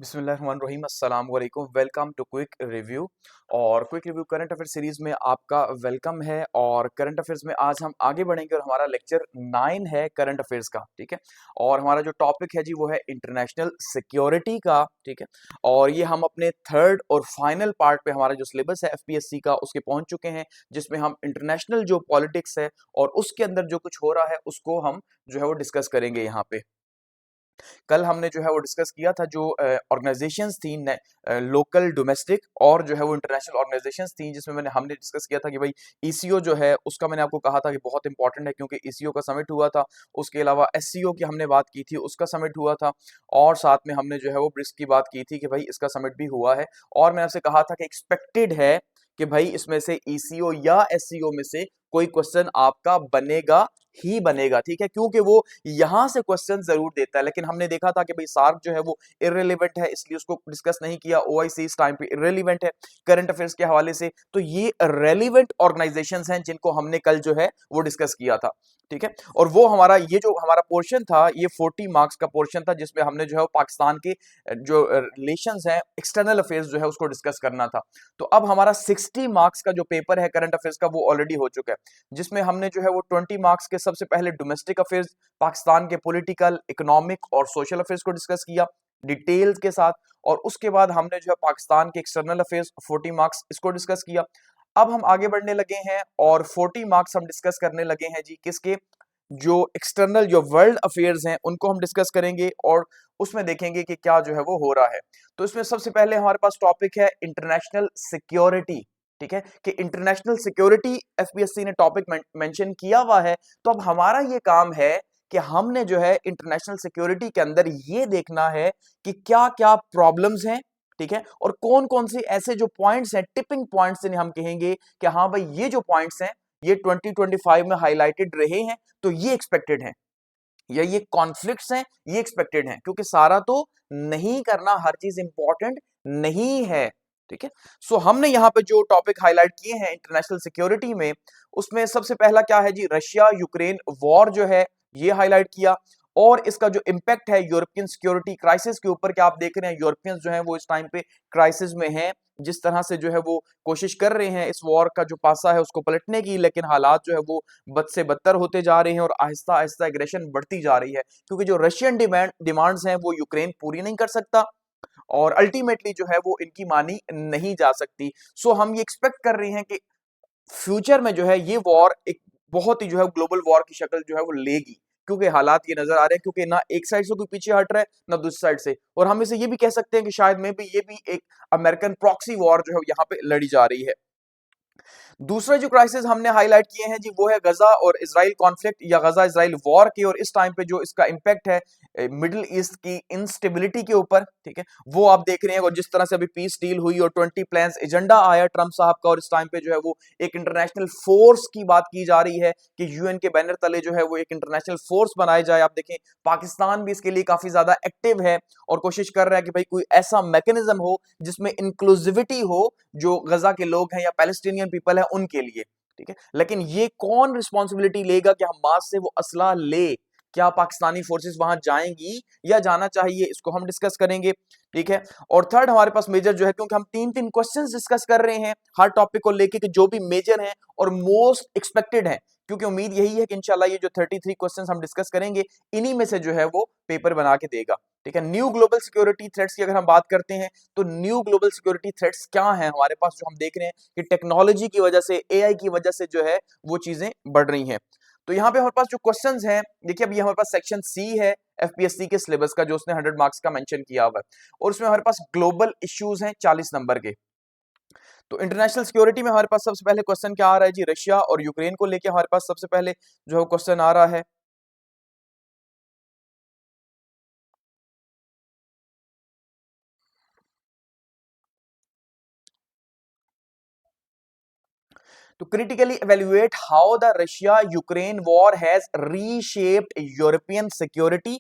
बिस्मिल्लाहिर्रहमानिर्रहीम अस्सलाम वालेकुम। Welcome to quick review. और quick review current affair series में आपका वेलकम है। और करंट अफेयर्स में आज हम आगे बढ़ेंगे और हमारा लेक्चर 9 है करंट अफेयर्स का। ठीक है, और हमारा जो टॉपिक है जी वो है इंटरनेशनल सिक्योरिटी का। ठीक है, और ये हम अपने थर्ड और फाइनल पार्ट पे हमारा जो सिलेबस है एफपीएससी का उसके पहुंच चुके हैं, जिसमें हम इंटरनेशनल जो पॉलिटिक्स है और उसके अंदर जो कुछ हो रहा है उसको हम जो है वो डिस्कस करेंगे यहाँ पे। कल हमने जो है वो डिस्कस किया था जो ऑर्गेनाइजेशंस थी, लोकल डोमेस्टिक और जो है वो इंटरनेशनल ऑर्गेनाइजेशंस थी, जिसमें हमने डिस्कस किया था कि भाई ईसीओ जो है उसका मैंने आपको कहा था कि बहुत इंपॉर्टेंट है, क्योंकि ईसीओ का समिट हुआ था। उसके अलावा एससीओ की हमने बात की थी, उसका समिट हुआ था। और साथ में हमने जो है वो ब्रिक्स की बात की थी कि भाई इसका समिट भी हुआ है। और मैंने आपसे कहा था कि एक्सपेक्टेड है कि भाई इसमें से ईसीओ या एससीओ में से कोई क्वेश्चन आपका बनेगा ही बनेगा। ठीक है, क्योंकि वो यहां से क्वेश्चन जरूर देता है। लेकिन हमने देखा था कि भाई सार्क जो है वो इररिलेवेंट है, इसलिए उसको डिस्कस नहीं किया। ओआईसी इस टाइम पे इररिलेवेंट है करंट अफेयर्स के हवाले से। तो ये रेलिवेंट ऑर्गेनाइजेशंस हैं जिनको हमने कल जो है वो डिस्कस किया था। ठीक है, और वो हमारा ये जो हमारा पोर्शन था ये 40 मार्क्स का पोर्शन था, जिसमें हमने जो है वो पाकिस्तान के जो रिलेशंस हैं, एक्सटर्नल अफेयर्स जो है उसको डिस्कस करना था। तो अब हमारा 60 मार्क्स का जो पेपर है करंट अफेयर्स का वो ऑलरेडी हो चुका है, जिसमें हमने जो है वो 20 मार्क्स के सबसे पहले डोमेस्टिक अफेयर्स, पाकिस्तान के पॉलिटिकल, इकोनॉमिक और सोशल अफेयर्स को डिस्कस किया डिटेल्स के साथ। और उसके बाद हमने जो है पाकिस्तान के एक्सटर्नल अफेयर्स 40 मार्क्स इसको डिस्कस किया। अब हम आगे बढ़ने लगे हैं और 40 मार्क्स हम डिस्कस करने लगे हैं जी किसके, जो एक्सटर्नल जो वर्ल्ड अफेयर्स हैं उनको हम डिस्कस करेंगे और उसमें देखेंगे कि क्या जो है वो हो रहा है। तो इसमें सबसे पहले हमारे पास टॉपिक है इंटरनेशनल सिक्योरिटी। ठीक है, कि इंटरनेशनल सिक्योरिटी एफपीएससी ने टॉपिक मेंशन किया हुआ है। तो अब हमारा ये काम है कि हमने जो है इंटरनेशनल सिक्योरिटी के अंदर ये देखना है कि क्या क्या प्रॉब्लम्स हैं। ठीक है, और कौन कौन से ऐसे जो पॉइंट्स हैं, टिपिंग पॉइंट्स जिन्हें हम कहेंगे कि हाँ भाई ये जो पॉइंट्स हैं ये 2025 में हाईलाइटेड रहे हैं, तो ये एक्सपेक्टेड है, या ये कॉन्फ्लिक्ट्स हैं ये एक्सपेक्टेड हैं, क्योंकि सारा तो नहीं करना, हर चीज इंपॉर्टेंट नहीं है। ठीक है, सो हमने यहाँ पे जो टॉपिक हाईलाइट किए हैं इंटरनेशनल सिक्योरिटी में, उसमें सबसे पहला क्या है जी, रशिया यूक्रेन वॉर जो है ये हाईलाइट किया। और इसका जो इम्पैक्ट है यूरोपियन सिक्योरिटी क्राइसिस के ऊपर, क्या आप देख रहे हैं यूरोपियंस जो है वो इस टाइम पे क्राइसिस में हैं, जिस तरह से जो है वो कोशिश कर रहे हैं इस वॉर का जो पासा है उसको पलटने की, लेकिन हालात जो है वो बद से बदतर होते जा रहे हैं और आहिस्ता आहिस्ता एग्रेशन बढ़ती जा रही है, क्योंकि जो रशियन डिमांड्स हैं वो यूक्रेन पूरी नहीं कर सकता और अल्टीमेटली जो है वो इनकी मानी नहीं जा सकती। सो हम ये एक्सपेक्ट कर रहे हैं कि फ्यूचर में जो है ये वॉर एक बहुत ही जो है ग्लोबल वॉर की शक्ल जो है वो लेगी, क्योंकि हालात ये नजर आ रहे हैं, क्योंकि ना एक साइड से कोई पीछे हट रहा है ना दूसरी साइड से। और हम इसे ये भी कह सकते हैं कि शायद में भी ये भी एक अमेरिकन प्रॉक्सी वॉर जो है यहाँ पे लड़ी जा रही है। दूसरे जो क्राइसिस हमने हाईलाइट किए हैं जी वो है गजा और इजराइल कॉन्फ्लिक्ट या गजा इजराइल वॉर की, और इस टाइम पे जो इसका इम्पैक्ट है मिडिल ईस्ट की इंस्टेबिलिटी के ऊपर। ठीक है, वो आप देख रहे हैं, और जिस तरह से अभी पीस डील हुई और 20 प्लान्स एजेंडा आया ट्रंप साहब का, और इस टाइम पे जो है वो एक इंटरनेशनल फोर्स की बात की जा रही है कि यूएन के बैनर तले जो है वो एक इंटरनेशनल फोर्स बनाया जाए। आप देखें पाकिस्तान भी इसके लिए काफी ज्यादा एक्टिव है और कोशिश कर रहा है कि भाई कोई ऐसा मैकेनिज्म हो जिसमें इंक्लूसिविटी हो, जो गजा के लोग हैं या पैलेस्टीनियन पीपल है उनके लिए। ठीक है, लेकिन ये कौन रिस्पॉन्सिबिलिटी लेगा कि हमास से वो असला ले, क्या पाकिस्तानी फोर्सेस वहां जाएंगी या जाना चाहिए, इसको हम डिस्कस करेंगे। ठीक है, और थर्ड हमारे पास मेजर जो है, क्योंकि हम तीन तीन क्वेश्चंस डिस्कस कर रहे हैं हर टॉपिक को लेके कि जो भी मेजर हैं और मोस्ट एक्सपेक्टेड हैं, क्योंकि उम्मीद यही है कि इंशाल्लाह ये जो 33 क्वेश्चंस हम डिस्कस करेंगे इन्हीं में से जो है वो पेपर बना के देगा। ठीक है, न्यू ग्लोबल सिक्योरिटी थ्रेट्स की अगर हम बात करते हैं तो न्यू ग्लोबल सिक्योरिटी थ्रेट्स क्या हैं हमारे पास, जो हम देख रहे हैं कि टेक्नोलॉजी की वजह से, एआई की वजह से जो है वो चीजें बढ़ रही हैं। तो यहाँ पे हमारे पास जो क्वेश्चंस हैं, देखिए अभी हमारे पास सेक्शन सी है एफपीएससी के सिलेबस का, जो उसने 100 मार्क्स का मेंशन किया हुआ है, और उसमें हमारे पास ग्लोबल इश्यूज हैं 40 नंबर के। तो इंटरनेशनल सिक्योरिटी में हमारे पास सबसे पहले क्वेश्चन क्या आ रहा है जी, रशिया और यूक्रेन को लेके हमारे पास सबसे पहले जो है क्वेश्चन आ रहा है। To critically evaluate how the Russia-Ukraine war has reshaped European security।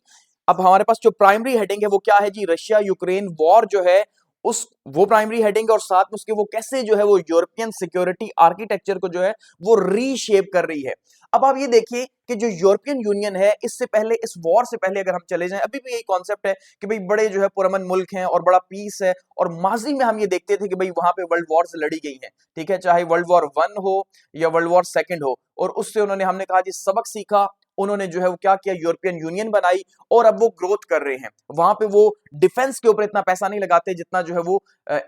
अब हमारे पास जो प्राइमरी हेडिंग है वो क्या है जी, रशिया यूक्रेन वॉर जो है उस वो प्राइमरी हेडिंग है, और साथ में उसके वो कैसे जो है वो यूरोपियन सिक्योरिटी आर्किटेक्चर को जो है वो रीशेप कर रही है। अब आप ये देखिए कि जो यूरोपियन यूनियन है, इससे पहले, इस वॉर से पहले अगर हम चले जाएं, अभी भी यही कॉन्सेप्ट है कि भाई बड़े जो है पुरअमन मुल्क हैं और बड़ा पीस है, और माजी में हम ये देखते थे कि भाई वहां पे वर्ल्ड वॉर्स लड़ी गई हैं, ठीक है, चाहे वर्ल्ड वॉर वन हो या वर्ल्ड वॉर सेकंड हो, और उससे उन्होंने, हमने कहा जी, सबक सीखा, उन्होंने जो है वो क्या किया, यूरोपियन यूनियन बनाई, और अब वो ग्रोथ कर रहे हैं। वहां पे वो डिफेंस के ऊपर इतना पैसा नहीं लगाते जितना जो है वो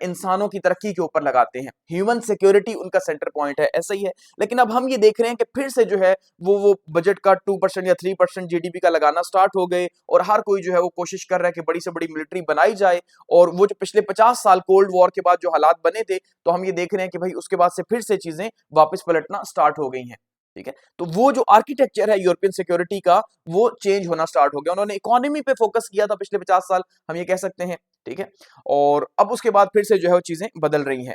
इंसानों की तरक्की के ऊपर लगाते हैं। ह्यूमन सिक्योरिटी उनका सेंटर पॉइंट है, ऐसा ही है। लेकिन अब हम ये देख रहे हैं कि फिर से जो है वो बजट का 2% या 3% जीडीपी का लगाना स्टार्ट हो गए, और हर कोई जो है वो कोशिश कर रहा है कि बड़ी से बड़ी मिलिट्री बनाई जाए। और वो जो पिछले 50 साल कोल्ड वॉर के बाद जो हालात बने थे, तो हम ये देख रहे हैं कि भाई उसके बाद से फिर से चीजें वापस पलटना स्टार्ट हो गई हैं, ठीक है। तो वो जो आर्किटेक्चर है यूरोपियन सिक्योरिटी का, वो चेंज होना स्टार्ट हो गया। उन्होंने इकोनॉमी पे फोकस किया था पिछले 50 साल, हम ये कह सकते हैं, ठीक है। और अब उसके बाद फिर से जो है वो चीजें बदल रही हैं,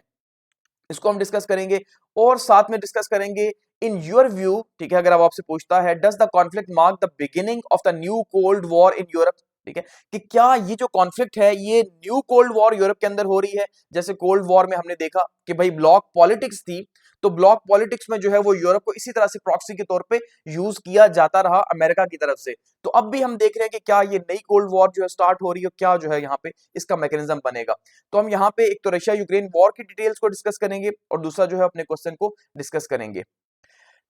इसको हम डिस्कस करेंगे। और साथ में डिस्कस करेंगे, इन योर व्यू, ठीक है, अगर अब आपसे पूछता है, does the conflict mark the beginning of the new cold war in Europe, ठीक है, कि क्या ये जो कॉन्फ्लिक्ट है, ये न्यू कोल्ड वॉर यूरोप के अंदर हो रही है। जैसे कोल्ड वॉर में हमने देखा कि भाई ब्लॉक पॉलिटिक्स थी, तो ब्लॉक पॉलिटिक्स में जो है वो यूरोप को इसी तरह से प्रॉक्सी के तौर पे यूज किया जाता रहा अमेरिका की तरफ से। तो अब भी हम देख रहे हैं कि क्या ये नई कोल्ड वॉर जो है स्टार्ट हो रही है, क्या जो है यहाँ पे इसका मैकेनिज्म बनेगा। तो हम यहाँ पे एक तो रशिया यूक्रेन वॉर की डिटेल्स को डिस्कस करेंगे, और दूसरा जो है अपने क्वेश्चन को डिस्कस करेंगे।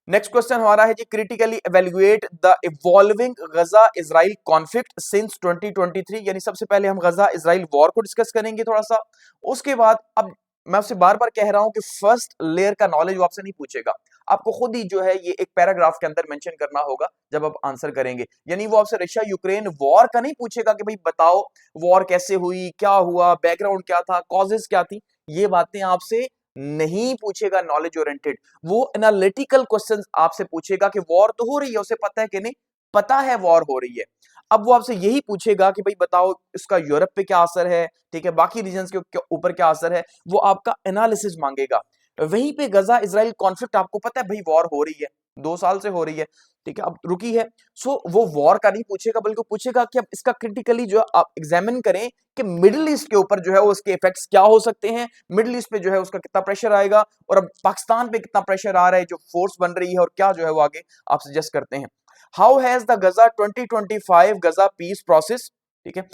नेक्स्ट क्वेश्चन हमारा है जी, critically evaluate the evolving Gaza Israel conflict since 2023। यानी सबसे पहले हम गजा इजराइल वॉर को डिस्कस करेंगे थोड़ा सा। उसके बाद, अब मैं आपसे बार बार कह रहा हूं कि फर्स्ट लेयर का नॉलेज वो आपसे नहीं पूछेगा, आपको खुद ही जो है ये एक पैराग्राफ के अंदर मेंशन करना होगा जब आप आंसर करेंगे। यानी वो आपसे रशिया यूक्रेन वॉर का नहीं पूछेगा कि भाई बताओ वॉर कैसे हुई, क्या हुआ, बैकग्राउंड क्या था, कॉजेज क्या थी, ये बातें आपसे नहीं पूछेगा नॉलेज ओरिएंटेड। वो एनालिटिकल क्वेश्चंस आपसे पूछेगा कि वॉर तो हो रही है, उसे पता है कि नहीं, पता है वॉर हो रही है। अब वो आपसे यही पूछेगा कि भाई बताओ इसका यूरोप पे क्या असर है, ठीक है, बाकी रीजन्स के ऊपर क्या असर है, वो आपका एनालिसिस मांगेगा। वहीं पे गजा इजराइल कॉन्फ्लिक्ट, आपको पता है भाई वॉर हो रही है, 2 साल से हो रही है, ठीक है, अब रुकी है। सो वो वॉर का नहीं पूछेगा, बल्कि पूछेगा कि अब इसका क्रिटिकली जो है आप एग्जामिन करें कि मिडिल ईस्ट के ऊपर जो है उसके इफेक्ट्स क्या हो सकते हैं, मिडिल ईस्ट पे जो है उसका कितना प्रेशर आएगा, और अब पाकिस्तान पे कितना प्रेशर आ रहा है, जो फोर्स बन रही है, और क्या जो है वो आगे आप सजेस्ट करते हैं। How has the Gaza 2025 Gaza peace process, ठीक है,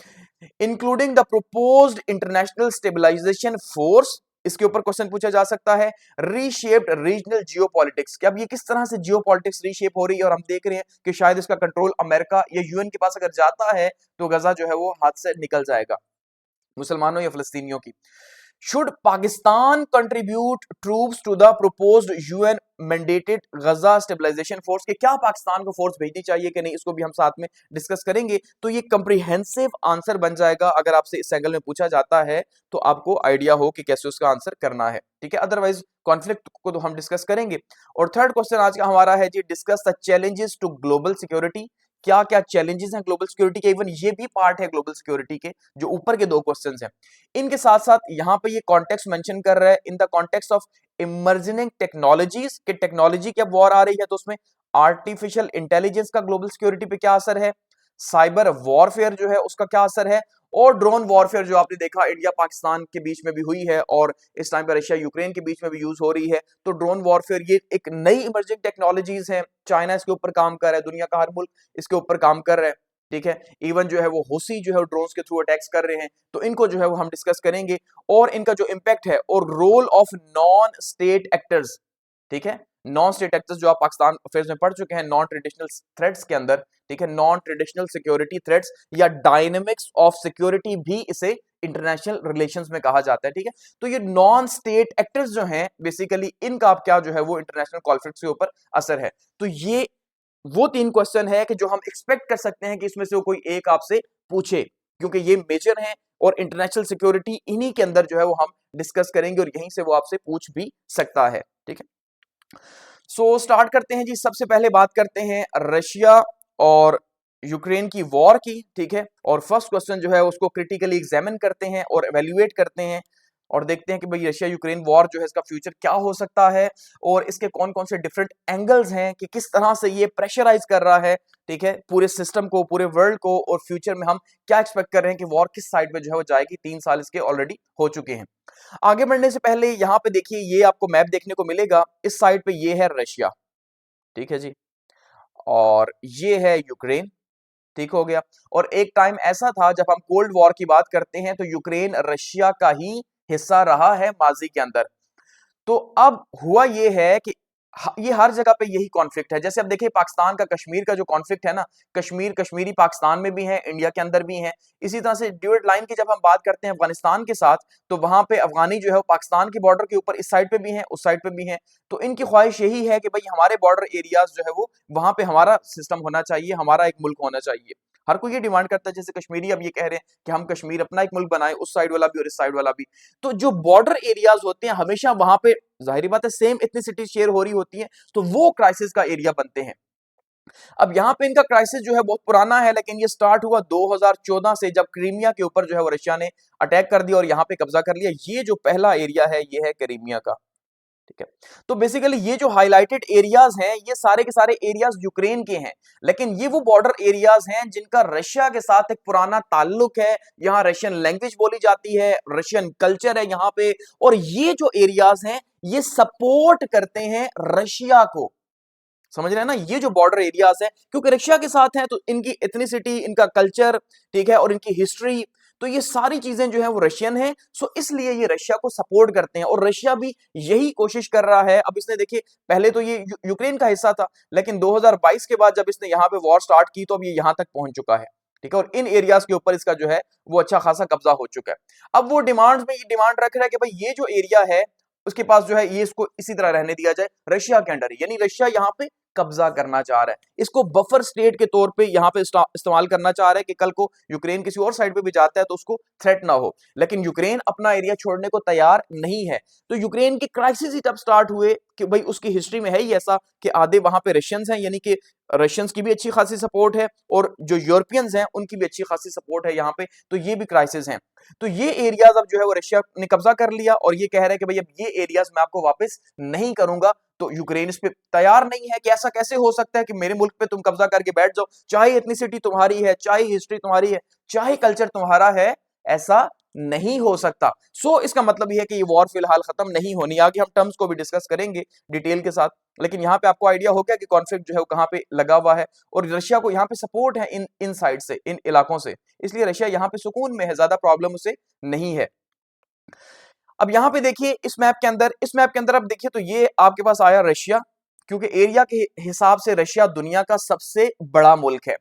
including the proposed international stabilisation force, इसके ऊपर क्वेश्चन पूछा जा सकता है। रीशेप्ड रीजनल जियोपॉलिटिक्स, कि अब ये किस तरह से जियोपॉलिटिक्स रीशेप हो रही है, और हम देख रहे हैं कि शायद इसका कंट्रोल अमेरिका या यूएन के पास अगर जाता है तो गजा जो है वो हाथ से निकल जाएगा, मुसलमानों या फलस्तीनियों की। Should Pakistan contribute troops to the proposed UN mandated Gaza stabilisation force, के क्या पाकिस्तान को फोर्स भेजनी चाहिए कि नहीं, इसको भी हम साथ में डिस्कस करेंगे। तो ये कंप्रिहेंसिव आंसर बन जाएगा, अगर आपसे इस एंगल में पूछा जाता है तो आपको आइडिया हो कि कैसे उसका आंसर करना है, ठीक है। अदरवाइज कॉन्फ्लिक्ट को तो हम डिस्कस करेंगे। और थर्ड क्वेश्चन आज का हमारा है जी, discuss the challenges to global security, क्या क्या चैलेंजेस हैं ग्लोबल सिक्योरिटी के। इवन ये भी पार्ट है ग्लोबल सिक्योरिटी के, जो ऊपर के 2 क्वेश्चंस हैं। इनके साथ साथ यहां पे ये कॉन्टेक्स्ट मेंशन कर रहा है, in the context of emerging technologies, के टेक्नोलॉजी की अब वॉर आ रही है, तो उसमें आर्टिफिशियल इंटेलिजेंस का ग्लोबल सिक्योरिटी पे क्या असर है, साइबर वॉरफेयर जो है उसका क्या असर है, और ड्रोन वॉरफेयर जो आपने देखा इंडिया पाकिस्तान के बीच में भी हुई है, और इस टाइम पर रशिया यूक्रेन के बीच में भी यूज हो रही है। तो ड्रोन वॉरफेयर ये एक नई इमर्जिंग टेक्नोलॉजीज है, चाइना इसके ऊपर काम कर रहा है, दुनिया का हर मुल्क इसके ऊपर काम कर रहा है, ठीक है। इवन जो है वो हुसी जो है ड्रोन्स के थ्रू अटैक्स कर रहे हैं, तो इनको जो है वो हम डिस्कस करेंगे, और इनका जो इंपैक्ट है, और role of non state actors, ठीक है, नॉन स्टेट एक्टर्स जो आप पाकिस्तान अफेयर्स में पढ़ चुके हैं, नॉन ट्रेडिशनल थ्रेट्स के अंदर, ठीक है, नॉन ट्रेडिशनल सिक्योरिटी थ्रेट्स या डायनेमिक्स ऑफ सिक्योरिटी भी इसे इंटरनेशनल रिलेशंस में कहा जाता है, ठीक है। तो ये नॉन स्टेट एक्टर्स जो हैं बेसिकली, इनका आप क्या जो है वो इंटरनेशनल कॉन्फ्लिक्ट्स के ऊपर असर है। तो ये वो 3 क्वेश्चन है कि जो हम एक्सपेक्ट कर सकते हैं कि इसमें से वो कोई एक आपसे पूछे, क्योंकि ये मेजर है, और इंटरनेशनल सिक्योरिटी इन्हीं के अंदर जो है वो हम डिस्कस करेंगे, और यहीं से वो आपसे पूछ भी सकता है, ठीक है। सो स्टार्ट करते हैं जी। सबसे पहले बात करते हैं रशिया और यूक्रेन की वॉर की, ठीक है, और फर्स्ट क्वेश्चन जो है उसको क्रिटिकली एग्जामिन करते हैं और एवेल्युएट करते हैं, और देखते हैं कि भाई रशिया यूक्रेन वॉर जो है इसका फ्यूचर क्या हो सकता है, और इसके कौन कौन से डिफरेंट एंगल्स हैं, कि किस तरह से ये प्रेशराइज कर रहा है, ठीक है, पूरे सिस्टम को, पूरे वर्ल्ड को, और फ्यूचर में हम क्या एक्सपेक्ट कर रहे हैं कि वॉर किस साइड पे जो है वो जाएगी। 3 साल इसके ऑलरेडी हो चुके हैं। आगे बढ़ने से पहले यहाँ पे देखिए, ये आपको मैप देखने को मिलेगा, इस साइड पे ये है रशिया, ठीक है जी, और ये है यूक्रेन। ठीक हो गया। और एक टाइम ऐसा था जब हम कोल्ड वॉर की बात करते हैं तो यूक्रेन रशिया का ही हिस्सा रहा है माजी के अंदर। तो अब हुआ ये है कि ये हर जगह पे यही कॉन्फ्लिक्ट है। जैसे अब देखिए पाकिस्तान का कश्मीर का जो कॉन्फ्लिक्ट है ना, कश्मीरी पाकिस्तान में भी है, इंडिया के अंदर भी है। इसी तरह से ड्यूरेट लाइन की जब हम बात करते हैं अफगानिस्तान के साथ, तो वहां पे अफगानी जो है वो पाकिस्तान की बॉर्डर के ऊपर इस साइड पे भी है, उस साइड पे भी है। तो इनकी ख्वाहिश यही है कि भाई हमारे बॉर्डर एरियाज जो है वो वहां पे हमारा सिस्टम होना चाहिए, हमारा एक मुल्क होना चाहिए। हर कोई ये डिमांड करता है। जैसे कश्मीरी अब ये कह रहे हैं कि हम कश्मीर अपना एक मुल्क बनाए, उस साइड वाला भी और इस साइड वाला भी। तो जो बॉर्डर एरियाज होते हैं हमेशा वहां पे जाहिर बात है सेम इथनिसिटी शेयर हो रही होती है, तो वो क्राइसिस का एरिया बनते हैं। अब यहाँ पे इनका क्राइसिस जो है बहुत पुराना है, लेकिन ये स्टार्ट हुआ 2014 से, जब क्रीमिया के ऊपर जो है वो रशिया ने अटैक कर दिया और यहाँ पे कब्जा कर लिया। ये जो पहला एरिया है ये है क्रीमिया का। ठीक है। तो बेसिकली ये जो हाईलाइटेड एरियाज हैं ये सारे के सारे एरियाज यूक्रेन के हैं, लेकिन ये वो बॉर्डर एरियाज हैं जिनका रशिया के साथ एक पुराना ताल्लुक है। यहाँ रशियन लैंग्वेज बोली जाती है, रशियन कल्चर है यहाँ पे, और ये जो एरियाज हैं ये सपोर्ट करते हैं रशिया को। समझ रहे हैं ना, ये जो बॉर्डर एरियाज हैं क्योंकि रशिया के साथ हैं तो इनकी एथनिसिटी, इनका कल्चर, ठीक है, और इनकी हिस्ट्री, तो ये सारी चीजें जो है वो रशियन है। सो इसलिए ये रशिया को सपोर्ट करते हैं और रशिया भी यही कोशिश कर रहा है। अब इसने देखिए पहले तो ये यूक्रेन का हिस्सा था, लेकिन 2022 के बाद जब इसने यहाँ पे वॉर स्टार्ट की तो अब ये यहाँ तक पहुंच चुका है। ठीक है, और इन एरियाज के ऊपर इसका जो है वो अच्छा खासा कब्जा हो चुका है। अब वो डिमांड्स में ये डिमांड रख रहा है कि भाई ये जो एरिया है उसके पास जो है ये इसको इसी तरह रहने दिया जाए रशिया के अंडर, यानी रशिया यहाँ पे कब्जा करना चाह रहा है, इसको बफर स्टेट के तौर पे यहाँ पे इस्तेमाल करना चाह रहा है कि कल को यूक्रेन किसी और साइड पे भी जाता है तो उसको थ्रेट ना हो। लेकिन यूक्रेन अपना एरिया छोड़ने को तैयार नहीं है। तो यूक्रेन के क्राइसिस ही तब स्टार्ट हुए कि भाई उसकी हिस्ट्री में है ही ऐसा कि आधे वहां पे रशियंस हैं, यानी कि रशियंस की भी अच्छी खासी सपोर्ट है और जो यूरोपियंस हैं उनकी भी अच्छी खासी सपोर्ट है यहाँ पे, तो ये भी क्राइसिस हैं। तो ये एरियाज अब जो है वो रशिया ने कब्जा कर लिया और ये कह रहे हैं कि भाई अब ये एरियाज मैं आपको वापस नहीं करूंगा। तो यूक्रेन इस पे तैयार नहीं है कि ऐसा कैसे हो सकता है कि मेरे मुल्क पे तुम कब्जा करके बैठ जाओ, चाहे एथनिसिटी तुम्हारी है, चाहे हिस्ट्री तुम्हारी है, चाहे कल्चर तुम्हारा है, ऐसा नहीं हो सकता। सो इसका मतलब यह है कि ये वॉर फिलहाल खत्म नहीं होनी। आगे हम टर्म्स को भी डिस्कस करेंगे डिटेल के साथ, लेकिन यहाँ पे आपको आइडिया हो गया कि कॉन्फ्लिक्ट जो है वो कहाँ पे लगा हुआ है और रशिया को यहाँ पे सपोर्ट है इन साइड से, इन इलाकों से, इसलिए रशिया यहाँ पे सुकून में है, ज्यादा प्रॉब्लम उसे नहीं है। अब यहाँ पे देखिए इस मैप के अंदर अब देखिए तो ये आपके पास आया रशिया, क्योंकि एरिया के हिसाब से रशिया दुनिया का सबसे बड़ा मुल्क है।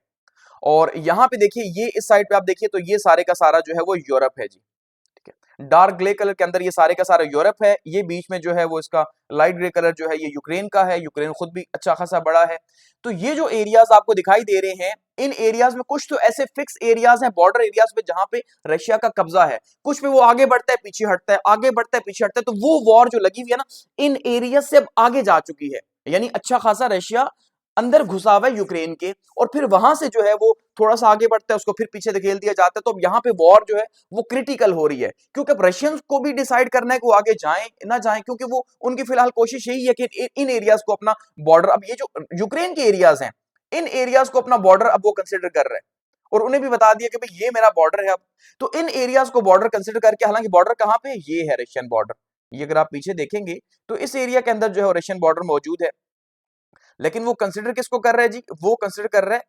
और यहाँ पे देखिए ये इस साइड पे आप देखिए तो ये सारे का सारा जो है वो यूरोप है जी। ठीक है, डार्क ग्रे कलर के अंदर ये सारे का सारा यूरोप है, ये बीच में जो है वो इसका लाइट ग्रे कलर जो है ये यूक्रेन का है। यूक्रेन खुद भी अच्छा खासा बड़ा है। तो ये जो एरियाज आपको दिखाई दे रहे हैं, इन एरियाज में कुछ तो ऐसे फिक्स एरियाज हैं बॉर्डर एरियाज पे जहां पे रशिया का कब्जा है, कुछ पे वो आगे बढ़ता है पीछे हटता है, आगे बढ़ता है पीछे हटता है। तो वो वॉर जो लगी हुई है ना इन एरियाज से अब आगे जा चुकी है, यानी अच्छा खासा रशिया अंदर घुसा हुआ है यूक्रेन के, और फिर वहां से जो है वो थोड़ा सा आगे बढ़ता है, उसको फिर पीछे धकेल दिया जाता है। तो अब यहाँ पे वॉर जो है वो क्रिटिकल हो रही है, क्योंकि अब रशियंस को भी डिसाइड करना है कि वो आगे जाएं ना जाएं, क्योंकि वो उनकी फिलहाल कोशिश यही है कि इन एरियाज को अपना बॉर्डर, अब ये जो यूक्रेन के एरियाज हैं इन एरियाज को अपना बॉर्डर अब वो कंसिडर कर रहे हैं और उन्हें भी बता दिया कि भाई ये मेरा बॉर्डर है। अब तो इन एरियाज को बॉर्डर कंसिडर करके, हालांकि बॉर्डर कहां पे, ये है रशियन बॉर्डर। ये अगर आप पीछे देखेंगे तो इस एरिया के अंदर जो है रशियन बॉर्डर मौजूद है, लेकिन वो कंसिडर किसको कर रहा है जी, वो कंसिडर कर रहा है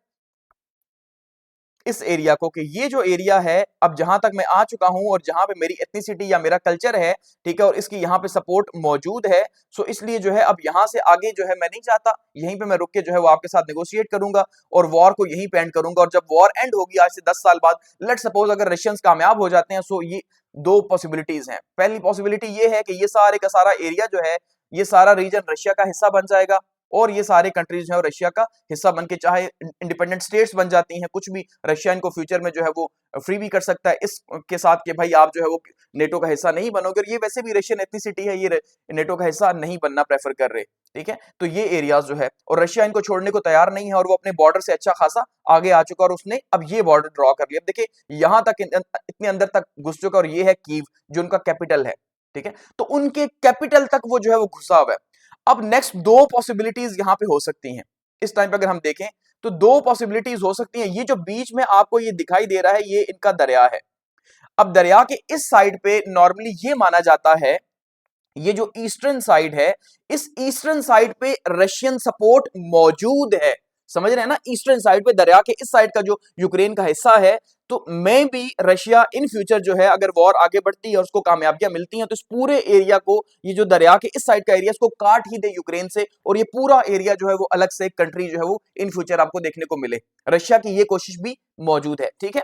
इस एरिया को, कि ये जो एरिया है अब जहां तक मैं आ चुका हूं और जहां पे मेरी एथनिसिटी या मेरा कल्चर है, ठीक है, और इसकी यहाँ पे सपोर्ट मौजूद है। सो इसलिए जो है अब यहां से आगे जो है मैं नहीं चाहता, यहीं पे मैं रुक के जो है वो आपके साथ नेगोशिएट करूंगा और वॉर को यहीं पे एंड करूंगा। और जब वॉर एंड होगी आज से 10 साल बाद, लेट सपोज अगर रशियंस कामयाब हो जाते हैं, सो ये दो पॉसिबिलिटीज हैं। पहली पॉसिबिलिटी ये है कि ये सारे का सारा एरिया जो है, ये सारा रीजन रशिया का हिस्सा बन जाएगा और ये सारे कंट्रीज जो है रशिया का हिस्सा बन के चाहे इंडिपेंडेंट स्टेट्स बन जाती हैं, कुछ भी रशिया इनको फ्यूचर में जो है वो फ्री भी कर सकता है इसके साथ कि भाई आप जो है वो नेटो का हिस्सा नहीं बनोगे। और ये वैसे भी रशियन एथनिसिटी है, ये नेटो का हिस्सा नहीं बनना प्रेफर कर रहे। ठीक है, तो ये एरियाज जो है और रशिया इनको छोड़ने को तैयार नहीं है और वो अपने बॉर्डर से अच्छा खासा आगे आ चुका और उसने अब ये बॉर्डर ड्रॉ कर लिया। अब देखिए यहां तक इतने अंदर तक घुस चुका और ये है कीव जो उनका कैपिटल है। ठीक है, तो उनके कैपिटल तक वो जो है वो घुसा हुआ है। अब नेक्स्ट दो पॉसिबिलिटीज यहां पे हो सकती हैं। इस टाइम पे अगर हम देखें तो दो पॉसिबिलिटीज हो सकती हैं। ये जो बीच में आपको ये दिखाई दे रहा है ये इनका दरिया है। अब दरिया के इस साइड पे नॉर्मली ये माना जाता है, ये जो ईस्टर्न साइड है, इस ईस्टर्न साइड पे रशियन सपोर्ट मौजूद है। समझ रहे हैं ना, ईस्टर्न साइड पे दरिया के इस साइड का जो यूक्रेन का हिस्सा है, तो मैं भी रशिया इन फ्यूचर जो है अगर वॉर आगे बढ़ती है और उसको कामयाबियां मिलती हैं तो इस पूरे एरिया को, ये जो दरिया के इस साइड का एरिया, इसको काट ही दे यूक्रेन से, और ये पूरा एरिया जो है वो अलग से एक कंट्री जो है वो इन फ्यूचर आपको देखने को मिले। रशिया की ये कोशिश भी मौजूद है, ठीक है,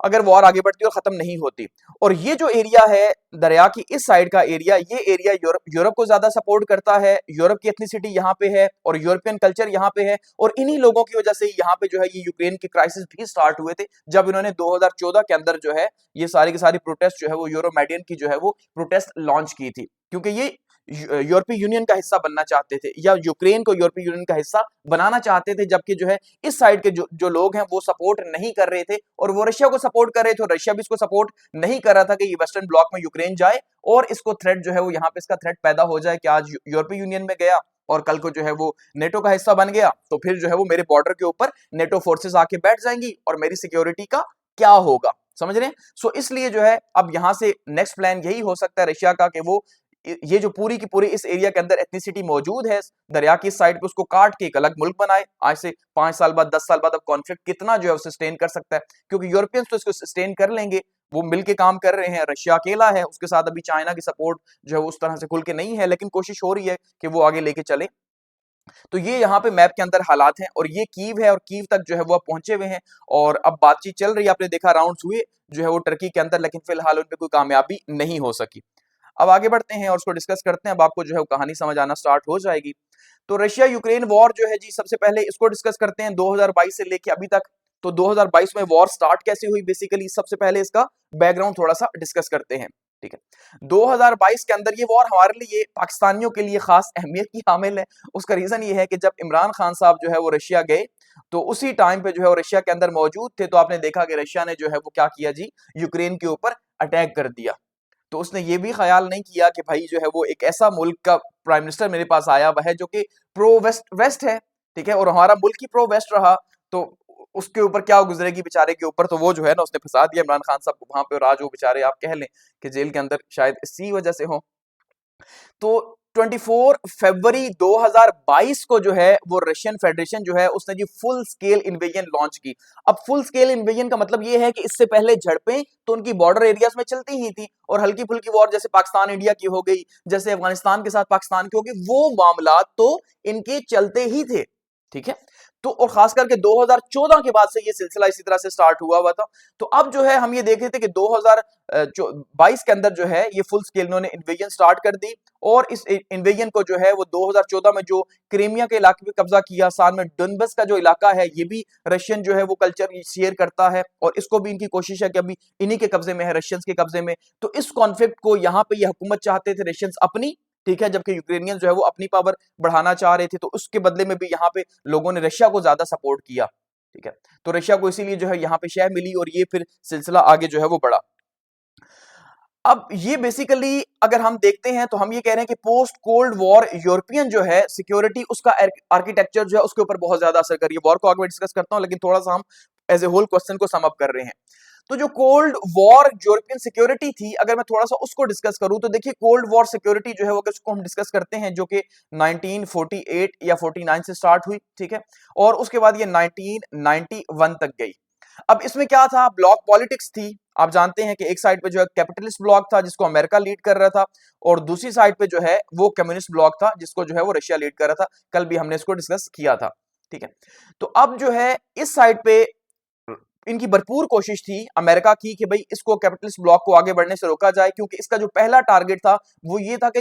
अगर वॉर आगे बढ़ती और खत्म नहीं होती। और ये जो एरिया है दरिया की इस साइड का एरिया, ये एरिया यूरोप को ज्यादा सपोर्ट करता है, यूरोप की एथनिसिटी यहाँ पे है और यूरोपियन कल्चर यहाँ पे है, और इन्हीं लोगों की वजह से यहाँ पे जो है ये यूक्रेन की क्राइसिस भी स्टार्ट हुए थे, जब इन्होंने 2014 के अंदर जो है ये सारी की सारी प्रोटेस्ट जो है वो यूरोमेडियन की जो है वो प्रोटेस्ट लॉन्च की थी, क्योंकि ये यूरोपीय यूनियन का हिस्सा बनना चाहते थे, या यूक्रेन को यूरोपीय यूनियन का हिस्सा बनाना चाहते थे, जबकि जो है इस साइड के जो लोग हैं वो सपोर्ट नहीं कर रहे थे, और वो रशिया को सपोर्ट कर रहे थे, और रशिया भी इसको सपोर्ट नहीं कर रहा था कि ये वेस्टर्न ब्लॉक में यूक्रेन जाए और इसको थ्रेट जो है वो यहाँ पे इसका थ्रेट पैदा हो जाए कि आज यूरोपीय यूनियन में गया और कल को जो है वो नेटो का हिस्सा बन गया, तो फिर जो है वो मेरे बॉर्डर के ऊपर नेटो फोर्सेस आके बैठ जाएंगी और मेरी सिक्योरिटी का क्या होगा, समझ रहे हैं। सो इसलिए जो है अब यहां से नेक्स्ट प्लान यही हो सकता है रशिया का कि वो ये जो पूरी की पूरी इस एरिया के अंदर एथनिसिटी मौजूद है दरिया की साइड पे, उसको काट के एक अलग मुल्क बनाए। आज से 5 साल बाद 10 साल बाद अब कॉन्फ्लिक्ट कितना जो है सस्टेन कर सकता है, क्योंकि यूरोपियंस तो इसको सस्टेन कर लेंगे, वो मिलके काम कर रहे हैं, रशिया अकेला है, उसके साथ अभी चाइना की सपोर्ट जो है उस तरह से खुल के नहीं है, लेकिन कोशिश हो रही है कि वो आगे लेके चले। तो ये यहाँ पे मैप के अंदर हालात हैं, और ये कीव है और कीव तक जो है वो पहुंचे हुए हैं, और अब बातचीत चल रही है, आपने देखा राउंड्स हुए जो है वो टर्की के अंदर, लेकिन फिलहाल उनपे कोई कामयाबी नहीं हो सकी। अब आगे बढ़ते हैं और उसको डिस्कस करते हैं, अब आपको जो है कहानी समझ आना स्टार्ट हो जाएगी। तो रशिया यूक्रेन वॉर जो है जी, सबसे पहले इसको डिस्कस करते हैं 2022 से लेके अभी तक। तो 2022 में वॉर स्टार्ट कैसे हुई, बेसिकली सबसे पहले इसका बैकग्राउंड थोड़ा सा डिस्कस करते हैं, ठीक है। 2022 के अंदर ये वॉर हमारे लिए, पाकिस्तानियों के लिए खास अहमियत की हामिल है। उसका रीजन ये है कि जब इमरान खान साहब जो है वो रशिया गए, तो उसी टाइम पे जो है वो रशिया के अंदर मौजूद थे, तो आपने देखा कि रशिया ने जो है वो क्या किया जी, यूक्रेन के ऊपर अटैक कर दिया। तो उसने ये भी ख्याल नहीं किया कि भाई जो है वो एक ऐसा मुल्क का प्राइम मिनिस्टर मेरे पास आया हुआ है जो कि प्रो वेस्ट है, ठीक है, और हमारा मुल्क ही प्रो वेस्ट रहा, तो उसके ऊपर क्या गुजरेगी बेचारे के ऊपर, तो वो जो है ना उसने फंसा दिया इमरान खान साहब को वहां पे, और आज वो बेचारे आप कह लें कि जेल के अंदर शायद इसी वजह से हो। तो 24 फरवरी 2022 को जो है वो रशियन फेडरेशन जो है उसने जी फुल स्केल इन्वेजन लॉन्च की। अब फुल स्केल इन्वेजन का मतलब ये है कि इससे पहले झड़पें तो उनकी बॉर्डर एरियाज में चलती ही थी, और हल्की फुल्की वॉर जैसे पाकिस्तान इंडिया की हो गई, जैसे अफगानिस्तान के साथ पाकिस्तान की हो गई, वो मामला तो इनके चलते ही थे, ठीक है। तो और खास करके 2014 के बाद से ये सिलसिला इसी तरह से स्टार्ट हुआ था। तो अब जो है हम ये देख रहे थे कि 2022 के अंदर जो है ये फुल स्केल इन्होंने इन्वेजन स्टार्ट कर दी, और इस इन्वेजन को जो है वो 2014 में जो क्रीमिया के इलाके पे कब्जा किया, साथ में डोनबस का जो इलाका है ये भी रशियन जो है वो कल्चर शेयर करता है, और इसको भी इनकी कोशिश है कि अभी इन्हीं के कब्जे में है, रशियंस के कब्जे में। तो इस कॉन्फ्लिक्ट को यहाँ पे ये हुकूमत चाहते थे रशियंस अपनी, ठीक है, जबकि यूक्रेनियन जो है वो अपनी पावर बढ़ाना चाह रहे थे, तो उसके बदले में भी यहाँ पे लोगों ने रशिया को ज्यादा सपोर्ट किया, ठीक है। तो रशिया को इसीलिए जो है यहाँ पे शह मिली, और ये फिर सिलसिला आगे जो है वो बढ़ा। अब ये बेसिकली अगर हम देखते हैं तो हम ये कह रहे हैं कि पोस्ट कोल्ड वॉर यूरोपियन जो है सिक्योरिटी, उसका आर्किटेक्चर जो है उसके ऊपर बहुत ज्यादा असर कर रही है। वॉर को आगे डिस्कस करता हूं, लेकिन थोड़ा सा हम एज ए होल क्वेश्चन को सम अप कर रहे हैं। तो जो कोल्ड वॉर यूरोपियन सिक्योरिटी थी, अगर मैं थोड़ा सा उसको डिस्कस करूं, तो देखिए कोल्ड वॉर सिक्योरिटी जो है वो उसको हम डिस्कस करते हैं जो कि 1948 या 49 से स्टार्ट हुई, ठीक है, और उसके बाद ये 1991 तक गई। अब इसमें क्या था, ब्लॉक पॉलिटिक्स थी। आप जानते हैं कि एक साइड पे जो है कैपिटलिस्ट ब्लॉक था जिसको अमेरिका लीड कर रहा था, और दूसरी साइड पे जो है वो कम्युनिस्ट ब्लॉक था जिसको जो है वो रशिया लीड कर रहा था। कल भी हमने इसको डिस्कस किया था, ठीक है। तो अब जो है इस साइड पे इनकी भरपूर कोशिश थी अमेरिका की कि भाई इसको कैपिटलिस्ट ब्लॉक को आगे बढ़ने से रोका जाए, क्योंकि इसका जो पहला टारगेट था वो ये था कि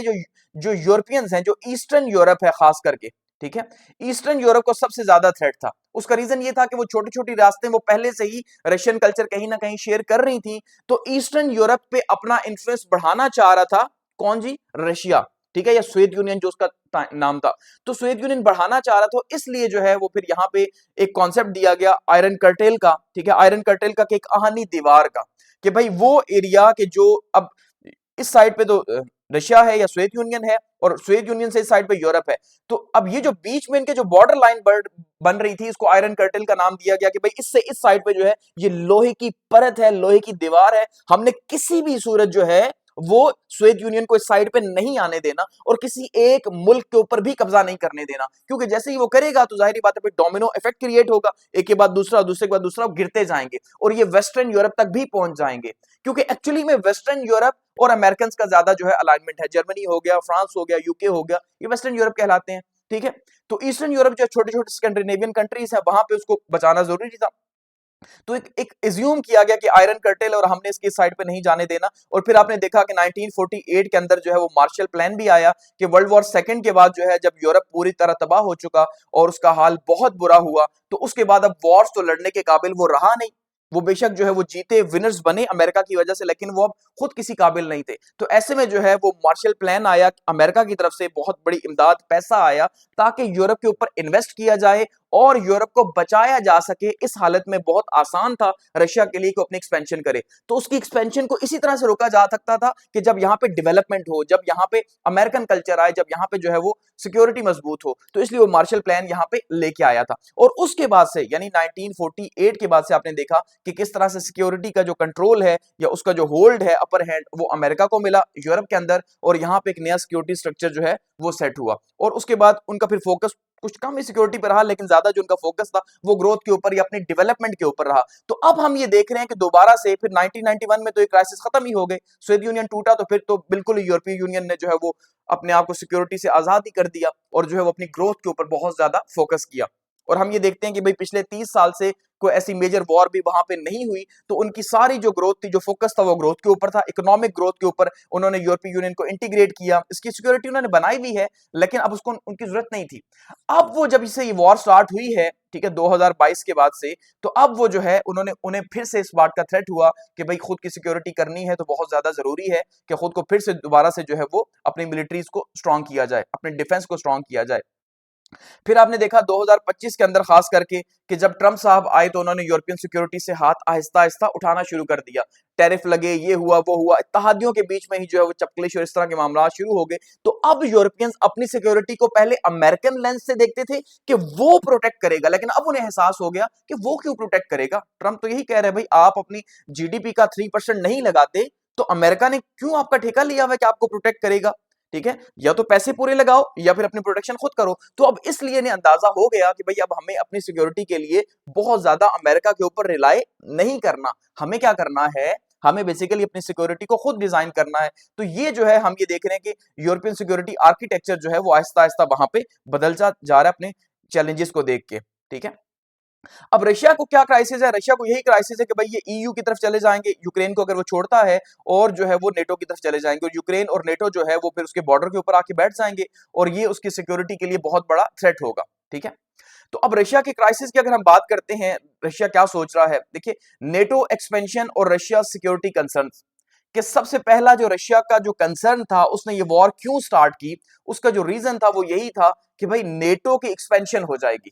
जो यूरोपियंस हैं, जो ईस्टर्न यूरोप है खास करके, ठीक है, ईस्टर्न यूरोप को सबसे ज्यादा थ्रेट था। उसका रीजन ये था कि वो छोटी छोटी रास्ते वो पहले से ही रशियन कल्चर कहीं ना कहीं शेयर कर रही थी, तो ईस्टर्न यूरोप पे अपना इन्फ्लुएंस बढ़ाना चाह रहा था कौन जी, रशिया, ठीक है, या सोवियत यूनियन जो उसका नाम था। तो सोवियत यूनियन बढ़ाना चाह रहा था, इसलिए जो है वो फिर यहाँ पे एक कॉन्सेप्ट दिया गया आयरन कर्टेल का, ठीक है, आयरन कर्टेल का, एक कहानी दीवार का, कि भाई वो एरिया के जो अब इस साइड पे तो रशिया है या सोवियत यूनियन है, और सोवियत यूनियन से इस साइड पे यूरोप है, तो अब ये जो बीच में इनके जो बॉर्डर लाइन बन रही थी, इसको आयरन कर्टेल का नाम दिया गया कि भाई इससे इस साइड पे जो है ये लोहे की परत है, लोहे की दीवार है, हमने किसी भी सूरत जो है वो सोवियत यूनियन को इस साइड पे नहीं आने देना और किसी एक मुल्क के ऊपर भी कब्जा नहीं करने देना, क्योंकि जैसे ही वो करेगा तो जाहिर बात है डोमिनो इफेक्ट क्रिएट होगा, एक के बाद दूसरा, दूसरे के बाद दूसरा गिरते जाएंगे और ये वेस्टर्न यूरोप तक भी पहुंच जाएंगे, क्योंकि एक्चुअली में वेस्टर्न यूरोप और अमेरिकन का ज्यादा जो है अलाइनमेंट है। जर्मनी हो गया, फ्रांस हो गया, यूके हो गया, ये वेस्टर्न यूरोप कहलाते हैं, ठीक है। तो ईस्टर्न यूरोप जो छोटे छोटे स्कैंडिनेवियन कंट्रीज है वहां पे उसको बचाना जरूरी था। तो एक एज्यूम किया गया कि आयरन कर्टेल और हमने इसकी साइड पे नहीं जाने देना। और फिर आपने देखा कि 1948 के अंदर जो है वो मार्शल प्लान भी आया कि वर्ल्ड वॉर सेकंड के बाद जो है जब यूरोप पूरी तरह तबाह हो चुका और उसका हाल बहुत बुरा हुआ, तो उसके बाद अब वॉर्स तो लड़ने के काबिल वो रहा नहीं। वो बेशक जो है वो जीते, विनर्स बने अमेरिका की वजह से, लेकिन वो अब खुद किसी काबिल नहीं थे। तो ऐसे में जो है वो मार्शल प्लान आया, अमेरिका की तरफ से बहुत बड़ी इमदाद, पैसा आया ताकि यूरोप के ऊपर इन्वेस्ट किया जाए और यूरोप को बचाया जा सके। इस हालत में बहुत आसान था रशिया के लिए को अपनी एक्सपेंशन करे, तो उसकी एक्सपेंशन को इसी तरह से रोका जा सकता था कि जब यहाँ पे डेवलपमेंट हो, जब यहाँ पे अमेरिकन कल्चर आए, जब यहाँ पे जो है वो सिक्योरिटी मजबूत हो। तो इसलिए वो मार्शल प्लान यहाँ पे लेके आया था। और उसके बाद से यानी 1948 के बाद से आपने देखा कि किस तरह से सिक्योरिटी का जो कंट्रोल है या उसका जो होल्ड है, अपर हैंड, वो अमेरिका को मिला यूरोप के अंदर, और यहाँ पे एक नया सिक्योरिटी स्ट्रक्चर जो है वो सेट हुआ। और उसके बाद उनका फिर फोकस कुछ कम ही सिक्योरिटी पर रहा, लेकिन ज्यादा जो उनका फोकस था वो ग्रोथ के ऊपर या अपनी डेवलपमेंट के ऊपर रहा। तो अब हम ये देख रहे हैं कि दोबारा से फिर 1991 में तो ये क्राइसिस खत्म ही हो गए, सोवियत यूनियन टूटा, तो फिर तो बिल्कुल यूरोपीय यूनियन ने जो है वो अपने आप को सिक्योरिटी से आजाद ही कर दिया और जो है वो अपनी ग्रोथ के ऊपर बहुत ज्यादा फोकस किया। और हम ये देखते हैं कि भाई पिछले 30 साल से कोई ऐसी मेजर वॉर भी वहां पे नहीं हुई, तो उनकी सारी जो ग्रोथ थी, जो फोकस था वो ग्रोथ के ऊपर था, इकोनॉमिक ग्रोथ के ऊपर। उन्होंने यूरोपीय यूनियन को इंटीग्रेट किया, इसकी सिक्योरिटी उन्होंने बनाई भी है, लेकिन अब उसको उनकी जरूरत नहीं थी। अब वो जब से ये वॉर स्टार्ट हुई है, ठीक है, 2022 के बाद से, तो अब वो जो है उन्हें फिर से इस बात का थ्रेट हुआ कि भाई खुद की सिक्योरिटी करनी है तो बहुत ज्यादा जरूरी है कि खुद को फिर से दोबारा से जो है वो अपनी मिलिट्रीज को स्ट्रांग किया जाए, अपने डिफेंस को स्ट्रांग किया जाए। फिर आपने देखा 2025 के अंदर खास करके कि जब ट्रंप साहब आए तो उन्होंने यूरोपियन सिक्योरिटी से हाथ आहिस्ता आहिस्ता उठाना शुरू कर दिया। टैरिफ लगे, ये हुआ वो हुआ, इत्तेहादियों के बीच में ही जो है वो चपकलिश और इस तरह के मामला शुरू हो गए। तो अब यूरोपियंस अपनी सिक्योरिटी को पहले अमेरिकन लेंस से देखते थे कि वो प्रोटेक्ट करेगा, लेकिन अब उन्हें एहसास हो गया कि वो क्यों प्रोटेक्ट करेगा। ट्रंप तो यही कह रहे हैं, भाई आप अपनी जीडीपी का 3% नहीं लगाते तो अमेरिका ने क्यों आपका ठेका लिया हुआ है कि आपको प्रोटेक्ट करेगा। ठीक है, या तो पैसे पूरे लगाओ या फिर अपनी प्रोटेक्शन खुद करो। तो अब इसलिए ने अंदाजा हो गया कि भाई अब हमें अपनी सिक्योरिटी के लिए बहुत ज्यादा अमेरिका के ऊपर रिलाय नहीं करना, हमें क्या करना है, हमें बेसिकली अपनी सिक्योरिटी को खुद डिजाइन करना है। तो ये जो है हम ये देख रहे हैं कि यूरोपियन सिक्योरिटी आर्किटेक्चर जो है वो आहिस्ता आहिस्ता वहां पे बदलता जा रहा है अपने चैलेंजेस को देख के। ठीक है, अब रशिया को क्या क्राइसिस है, रशिया को यही क्राइसिस है कि भाई ये ईयू की तरफ चले जाएंगे, यूक्रेन को अगर वो छोड़ता है, और जो है वो नेटो की तरफ चले जाएंगे, और यूक्रेन और नेटो जो है वो फिर उसके बॉर्डर के ऊपर आके बैठ जाएंगे, और ये उसकी सिक्योरिटी के लिए बहुत बड़ा थ्रेट होगा। ठीक है, तो अब रशिया के क्राइसिस की अगर हम बात करते हैं, रशिया क्या सोच रहा है, देखिए नेटो एक्सपेंशन और रशिया सिक्योरिटी कंसर्न कि सबसे पहला जो रशिया का जो कंसर्न था, उसने ये वॉर क्यों स्टार्ट की, उसका जो रीजन था वो यही था कि भाई नेटो की एक्सपेंशन हो जाएगी।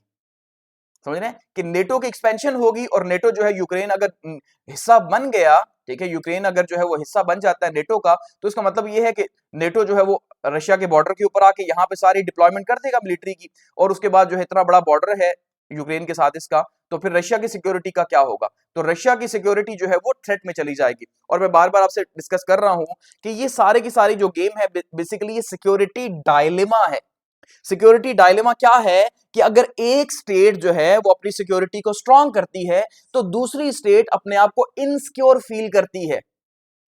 समझ रहे हैं कि नेटो की एक्सपेंशन होगी, और नेटो जो है यूक्रेन अगर हिस्सा बन गया, ठीक है, यूक्रेन अगर जो है वो हिस्सा बन जाता है नेटो का, तो इसका मतलब ये है कि नेटो जो है वो रशिया के बॉर्डर के ऊपर आके यहाँ पे सारी डिप्लॉयमेंट कर देगा मिलिट्री की, और उसके बाद जो है इतना बड़ा बॉर्डर है यूक्रेन के साथ इसका, तो फिर रशिया की सिक्योरिटी का क्या होगा। तो रशिया की सिक्योरिटी जो है वो थ्रेट में चली जाएगी। और मैं बार बार आपसे डिस्कस कर रहा हूं कि ये सारे की सारी जो गेम है बेसिकली ये सिक्योरिटी डायलेमा है। सिक्योरिटी डायलेमा क्या है कि अगर एक स्टेट जो है वो अपनी सिक्योरिटी को स्ट्रांग करती है तो दूसरी स्टेट अपने आप को इनसिक्योर फील करती है।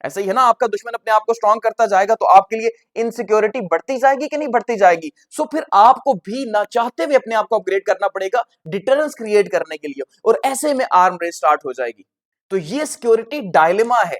ऐसा ही है ना, आपका दुश्मन अपने आप को स्ट्रांग करता जाएगा तो आपके लिए इनसिक्योरिटी बढ़ती जाएगी कि नहीं बढ़ती जाएगी। सो फिर आपको भी ना चाहते हुए अपने आप को अपग्रेड करना पड़ेगा डिटरेंस क्रिएट करने के लिए, और ऐसे में आर्म रेस स्टार्ट हो जाएगी। तो ये सिक्योरिटी डायलेमा है,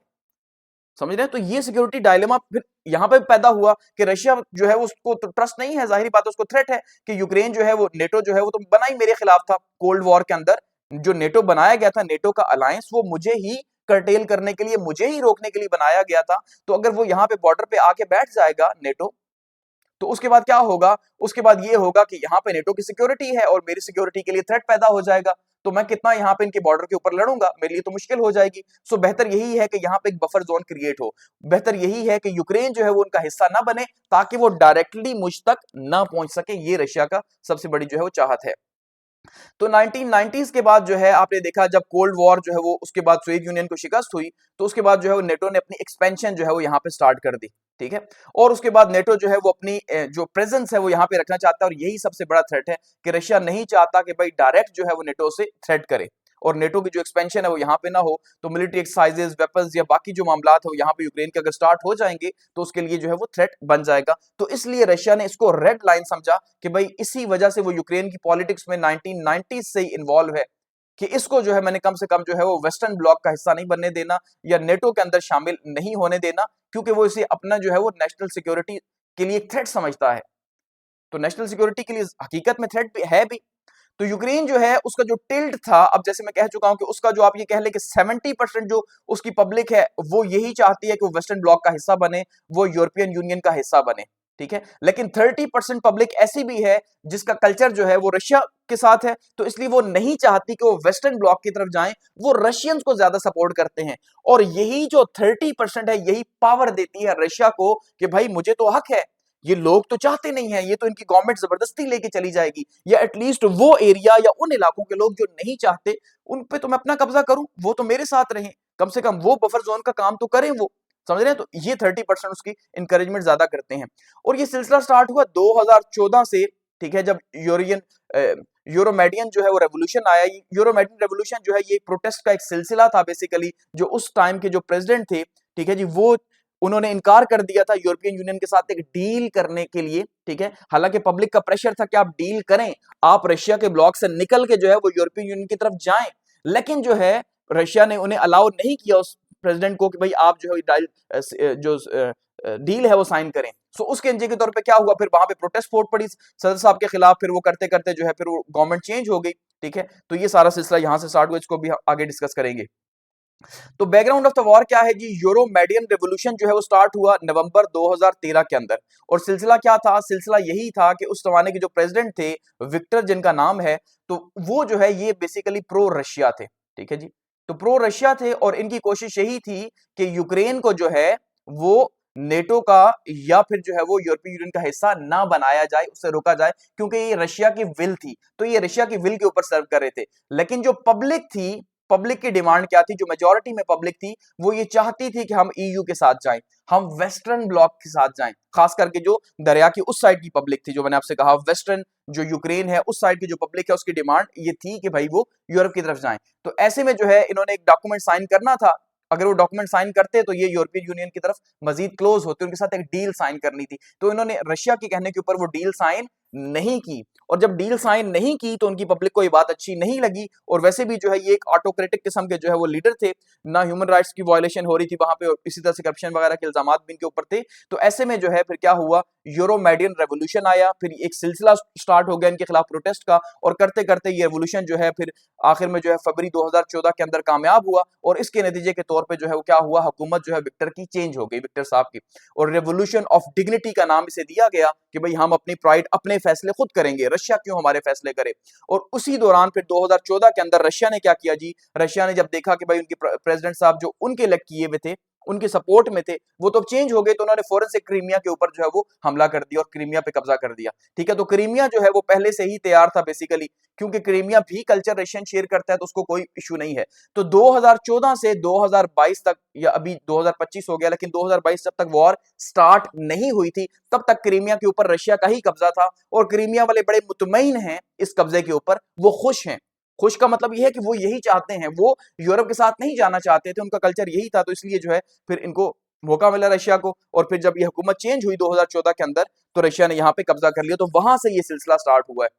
समझ रहे हैं। तो ये सिक्योरिटी डायलेमा फिर यहां पे पैदा हुआ कि रशिया जो है उसको तो ट्रस्ट नहीं है, जाहिर बात है उसको थ्रेट है कि यूक्रेन जो है वो नेटो जो है वो तो बना ही मेरे खिलाफ था। कोल्ड वॉर के अंदर जो नेटो बनाया गया था, नेटो का अलायंस, वो मुझे ही कर्टेल करने के लिए, मुझे ही रोकने के लिए बनाया गया था। तो अगर वो यहाँ पे बॉर्डर पे आके बैठ जाएगा नेटो, तो उसके बाद क्या होगा, उसके बाद ये होगा कि यहाँ पे नेटो की सिक्योरिटी है और मेरी सिक्योरिटी के लिए थ्रेट पैदा हो जाएगा। तो मैं कितना यहाँ पे इनके बॉर्डर के ऊपर लड़ूंगा, मेरे लिए तो मुश्किल हो जाएगी। सो बेहतर यही है कि यहाँ पे एक बफर जोन क्रिएट हो, बेहतर यही है कि यूक्रेन जो है वो उनका हिस्सा ना बने ताकि वो डायरेक्टली मुझ तक ना पहुंच सके। ये रशिया का सबसे बड़ी जो है वो चाहत है। तो 1990s के बाद जो है आपने देखा, जब कोल्ड वॉर जो है वो उसके बाद सोवियत यूनियन को शिकस्त हुई, तो उसके बाद जो है वो नेटो ने अपनी एक्सपेंशन जो है वो यहाँ पे स्टार्ट कर दी। ठीक है। और उसके बाद नेटो जो है वो अपनी जो प्रेजेंस है वो यहाँ पे रखना चाहता है, और यही सबसे बड़ा थ्रेट है कि रशिया नहीं चाहता कि भाई डायरेक्ट जो है वो नेटो से थ्रेट करे, और नेटो की जो एक्सपेंशन है वो यहाँ पे ना हो। तो मिलिट्री एक्सरसाइजेस, वेपन्स या बाकी जो मामलात है वो यहाँ पे यूक्रेन के अगर स्टार्ट हो जाएंगे तो उसके लिए जो है वो थ्रेट बन जाएगा। तो इसलिए रशिया ने इसको रेड लाइन समझा कि भाई इसी वजह से वो यूक्रेन की पॉलिटिक्स में 1990 से ही इन्वॉल्व है, कि इसको जो है मैंने कम से कम जो है वो वेस्टर्न ब्लॉक का हिस्सा नहीं बनने देना, या नेटो के अंदर शामिल नहीं होने देना, क्योंकि वो इसे अपना जो है वो नेशनल सिक्योरिटी के लिए एक थ्रेट समझता है। तो नेशनल सिक्योरिटी के लिए हकीकत में थ्रेट भी है भी। तो यूक्रेन जो है उसका जो टिल्ट था, अब जैसे मैं कह चुका हूं कि उसका जो आप ये कह ले कि 70% जो उसकी पब्लिक है वो यही चाहती है कि वो वेस्टर्न ब्लॉक का हिस्सा बने, वो यूरोपियन यूनियन का हिस्सा बने। ठीक है। लेकिन 30% पब्लिक ऐसी भी है जिसका कल्चर जो है वो रशिया के साथ है, तो इसलिए वो नहीं चाहती कि वो वेस्टर्न ब्लॉक की तरफ जाएं, वो रशियंस को ज्यादा सपोर्ट करते हैं। और यही जो 30% है यही पावर देती है रशिया को कि भाई मुझे तो हक है, ये लोग तो चाहते नहीं है, ये तो इनकी गवर्नमेंट जबरदस्ती लेके चली जाएगी, या एटलीस्ट वो एरिया या उन इलाकों के लोग जो नहीं चाहते उन पे तो मैं अपना कब्जा करूं, वो तो मेरे साथ रहें, कम से कम वो बफर जोन का काम तो करें वो। समझ रहे हैं? तो ये 30% उसकी इंकरेजमेंट ज्यादा करते हैं। और ये सिलसिला स्टार्ट हुआ 2014 से। ठीक है। जब यूरोमेडियन जो है वो रेवोल्यूशन आया। यूरोमेडियन रेवोल्यूशन जो है ये प्रोटेस्ट का एक सिलसिला था बेसिकली, जो उस टाइम के जो प्रेसिडेंट थे, ठीक है जी, वो उन्होंने इनकार कर दिया था यूरोपियन यूनियन के साथ एक डील करने के लिए। ठीक है। हालांकि पब्लिक का प्रेशर था कि आप डील करें, आप रशिया के ब्लॉक से निकल के जो है वो यूरोपियन यूनियन की तरफ जाएं, लेकिन जो है रशिया ने उन्हें अलाउ नहीं किया उस प्रेसिडेंट को कि भाई आप जो है जो डील है वो साइन करें। सो उसके नतीजे के तौर पे क्या हुआ, फिर वहां पे प्रोटेस्ट फूट पड़ी सदर साहब के खिलाफ, फिर वो करते करते जो है फिर वो गवर्नमेंट चेंज हो गई। ठीक है। तो ये सारा सिलसिला यहां से स्टार्ट हुआ, इसको भी आगे डिस्कस करेंगे। तो बैकग्राउंड ऑफ द वॉर क्या है जी, यूरोमेडियन रिवोल्यूशन जो है वो स्टार्ट हुआ नवंबर 2013 के अंदर। और सिलसिला क्या था, सिलसिला यही था कि उस जमाने के जो प्रेसिडेंट थे, विक्टर जिनका नाम है, तो वो जो है ये बेसिकली प्रो रशिया थे। ठीक है जी। तो प्रो रशिया थे, और इनकी कोशिश यही थी कि यूक्रेन को जो है वो नेटो का या फिर जो है वो यूरोपीय यूनियन का हिस्सा ना बनाया जाए, उससे रोका जाए, क्योंकि ये रशिया की विल थी। तो ये रशिया की विल के ऊपर सर्व कर रहे थे। लेकिन जो पब्लिक थी, पब्लिक की डिमांड क्या थी, जो मेजॉरिटी में पब्लिक थी, वो ये चाहती थी कि हम ईयू के साथ जाएं, हम वेस्टर्न ब्लॉक के साथ जाएं। खास करके जो दरिया की उस साइड की पब्लिक थी, जो मैंने आपसे कहा वेस्टर्न जो यूक्रेन है उस साइड की जो पब्लिक है, उसकी डिमांड ये थी कि भाई वो यूरोप की तरफ जाएं। तो ऐसे में जो है इन्होंने एक डॉक्यूमेंट साइन करना था। अगर वो डॉक्यूमेंट साइन करते तो ये यूरोपियन यूनियन की तरफ मजीद क्लोज होते, उनके साथ एक डील साइन करनी थी। तो इन्होंने रशिया के कहने के ऊपर वो डील साइन नहीं की। और जब डील साइन नहीं की तो उनकी पब्लिक को ये बात अच्छी नहीं लगी। और वैसे भी जो है ये एक ऑटोक्रेटिक किस्म के जो है वो लीडर थे, ना ह्यूमन राइट्स की वायलेशन हो रही थी वहां पे, और इसी तरह से करप्शन वगैरह के इल्जाम भी इनके ऊपर थे। तो ऐसे में जो है फिर क्या हुआ, यूरोमेडियन रेवोल्यूशन आया, फिर एक सिलसिला स्टार्ट हो गया इनके खिलाफ प्रोटेस्ट का, और करते करते ये रेवोल्यूशन जो है फिर आखिर में जो है फरवरी 2014 के अंदर कामयाब हुआ। और इसके नतीजे के तौर पे जो है वो क्या हुआ, हुकूमत जो है विक्टर की चेंज हो गई, विक्टर साहब की। और रेवोल्यूशन ऑफ डिग्निटी का नाम इसे दिया गया कि भाई हम अपनी प्राइड, अपने फैसले खुद करेंगे, रशिया क्यों हमारे फैसले करे। और उसी दौरान फिर 2014 के अंदर रशिया ने क्या किया जी, रशिया ने जब देखा कि भाई उनके प्रेसिडेंट साहब जो उनके इलेक्ट किए हुए थे, उनके सपोर्ट में थे, वो तो चेंज हो गए, तो उन्होंने फौरन से क्रीमिया के ऊपर जो है वो हमला कर दिया और क्रीमिया पे कब्जा कर दिया। ठीक है। तो क्रीमिया जो है वो पहले से ही तैयार था बेसिकली, क्योंकि क्रीमिया भी कल्चर रशियन शेयर करता है, तो उसको कोई इशू नहीं है। तो 2014 से 2022 तक, या अभी 2025 हो गया, लेकिन 2022 जब तक वॉर स्टार्ट नहीं हुई थी तब तक क्रीमिया के ऊपर रशिया का ही कब्जा था। और क्रीमिया वाले बड़े मुतमईन हैं इस कब्जे के ऊपर, वो खुश हैं। खुश का मतलब यह है कि वो यही चाहते हैं, वो यूरोप के साथ नहीं जाना चाहते थे, उनका कल्चर यही था। तो इसलिए जो है फिर इनको मौका मिला रशिया को, और फिर जब ये हुकूमत चेंज हुई 2014 के अंदर, तो रशिया ने यहाँ पे कब्जा कर लिया। तो वहां से ये सिलसिला स्टार्ट हुआ है।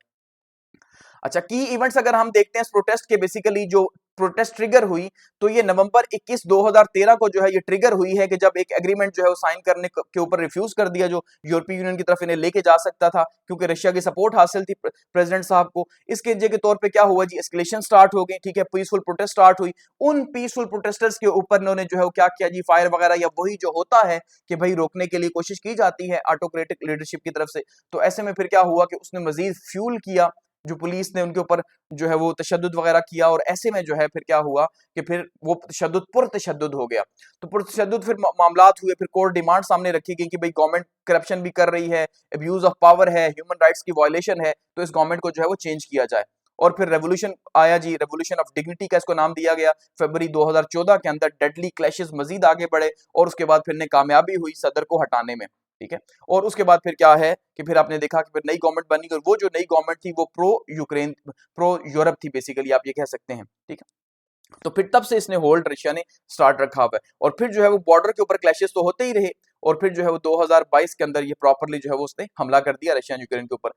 अच्छा, की इवेंट्स अगर हम देखते हैं इस प्रोटेस्ट के, बेसिकली जो प्रोटेस्ट ट्रिगर हुई, तो ये नवंबर 21 2013 को जो है ये ट्रिगर हुई है, कि जब एक एग्रीमेंट जो है वो साइन करने के ऊपर रिफ्यूज कर दिया, जो यूरोपीय यूनियन की तरफ इन्हें लेके जा सकता था, क्योंकि रशिया की सपोर्ट हासिल थी प्रेसिडेंट साहब को। इसके नतीजे के तौर पे क्या हुआ जी, एस्केलेशन स्टार्ट हो गई। ठीक है। पीसफुल प्रोटेस्ट स्टार्ट हुई। उन पीसफुल प्रोटेस्टर्स के ऊपर इन्होंने जो है वो क्या किया जी, फायर वगैरह, या वही जो होता है कि भाई रोकने के लिए कोशिश की जाती है ऑटोक्रेटिक लीडरशिप की तरफ से। तो ऐसे में फिर क्या हुआ कि उसने मजीद फ्यूल किया, जो पुलिस ने उनके ऊपर जो है वो तशद्दुद वगैरह किया। और ऐसे में जो है फिर क्या हुआ कि फिर वो तशद्दुद पुरतशद्दुद हो गया। तो पुरतशद्दुद फिर मामलात हुए, फिर कोर्ट डिमांड सामने रखी गई कि भाई गवर्नमेंट करप्शन भी कर रही है, अब्यूज ऑफ पावर है, ह्यूमन राइट्स की वायलेशन है, तो इस गवर्नमेंट को जो है वो चेंज किया जाए। और फिर रेवोल्यूशन आया जी, रेवोल्यूशन ऑफ डिग्निटी का इसको नाम दिया गया। फरवरी 2014 के अंदर डेडली क्लैशेस मजीद आगे बढ़े और उसके बाद फिर ने कामयाबी हुई सदर को हटाने में, ठीक है। और उसके बाद फिर क्या है कि फिर आपने देखा कि फिर नई गवर्नमेंट बनी और वो जो नई गवर्नमेंट थी वो प्रो यूक्रेन, प्रो यूरोप थी बेसिकली, आप ये कह सकते हैं, ठीक है। तो फिर तब से इसने होल्ड रशिया ने स्टार्ट रखा हुआ है और फिर जो है वो बॉर्डर के ऊपर क्लैशेस तो होते ही रहे और फिर जो है वो 2022 के अंदर ये प्रॉपरली जो है वो उसने हमला कर दिया रशिया यूक्रेन के ऊपर।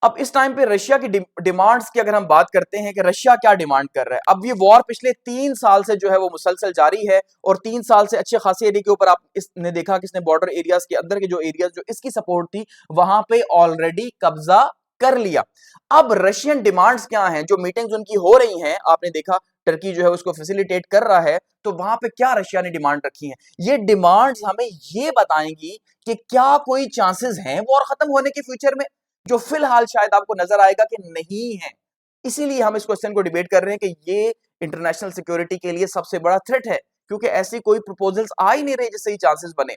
अब इस टाइम पे रशिया की डिमांड्स की अगर हम बात करते हैं कि रशिया क्या डिमांड कर रहा है, अब ये वॉर पिछले 3 साल से जो है वो मुसलसल जारी है और 3 साल से अच्छे खासे एरिया के ऊपर आप इसने देखा कि इसने बॉर्डर एरियाज के अंदर के जो एरियाज जो इसकी सपोर्ट थी वहां पे ऑलरेडी कब्जा कर लिया। अब रशियन डिमांड्स क्या हैं, जो मीटिंग्स उनकी हो रही हैं, आपने देखा टर्की जो है उसको फैसिलिटेट कर रहा है, तो वहां पे क्या रशिया ने डिमांड रखी है, ये डिमांड्स हमें ये बताएंगी कि क्या कोई चांसेस हैं वॉर खत्म होने के फ्यूचर में, जो फिलहाल शायद आपको नजर आएगा कि नहीं है। इसीलिए हम इस क्वेश्चन को डिबेट कर रहे हैं कि ये इंटरनेशनल सिक्योरिटी के लिए सबसे बड़ा थ्रेट है, क्योंकि ऐसी कोई प्रपोजल्स आ ही नहीं रहे जिससे ये चांसेस बने।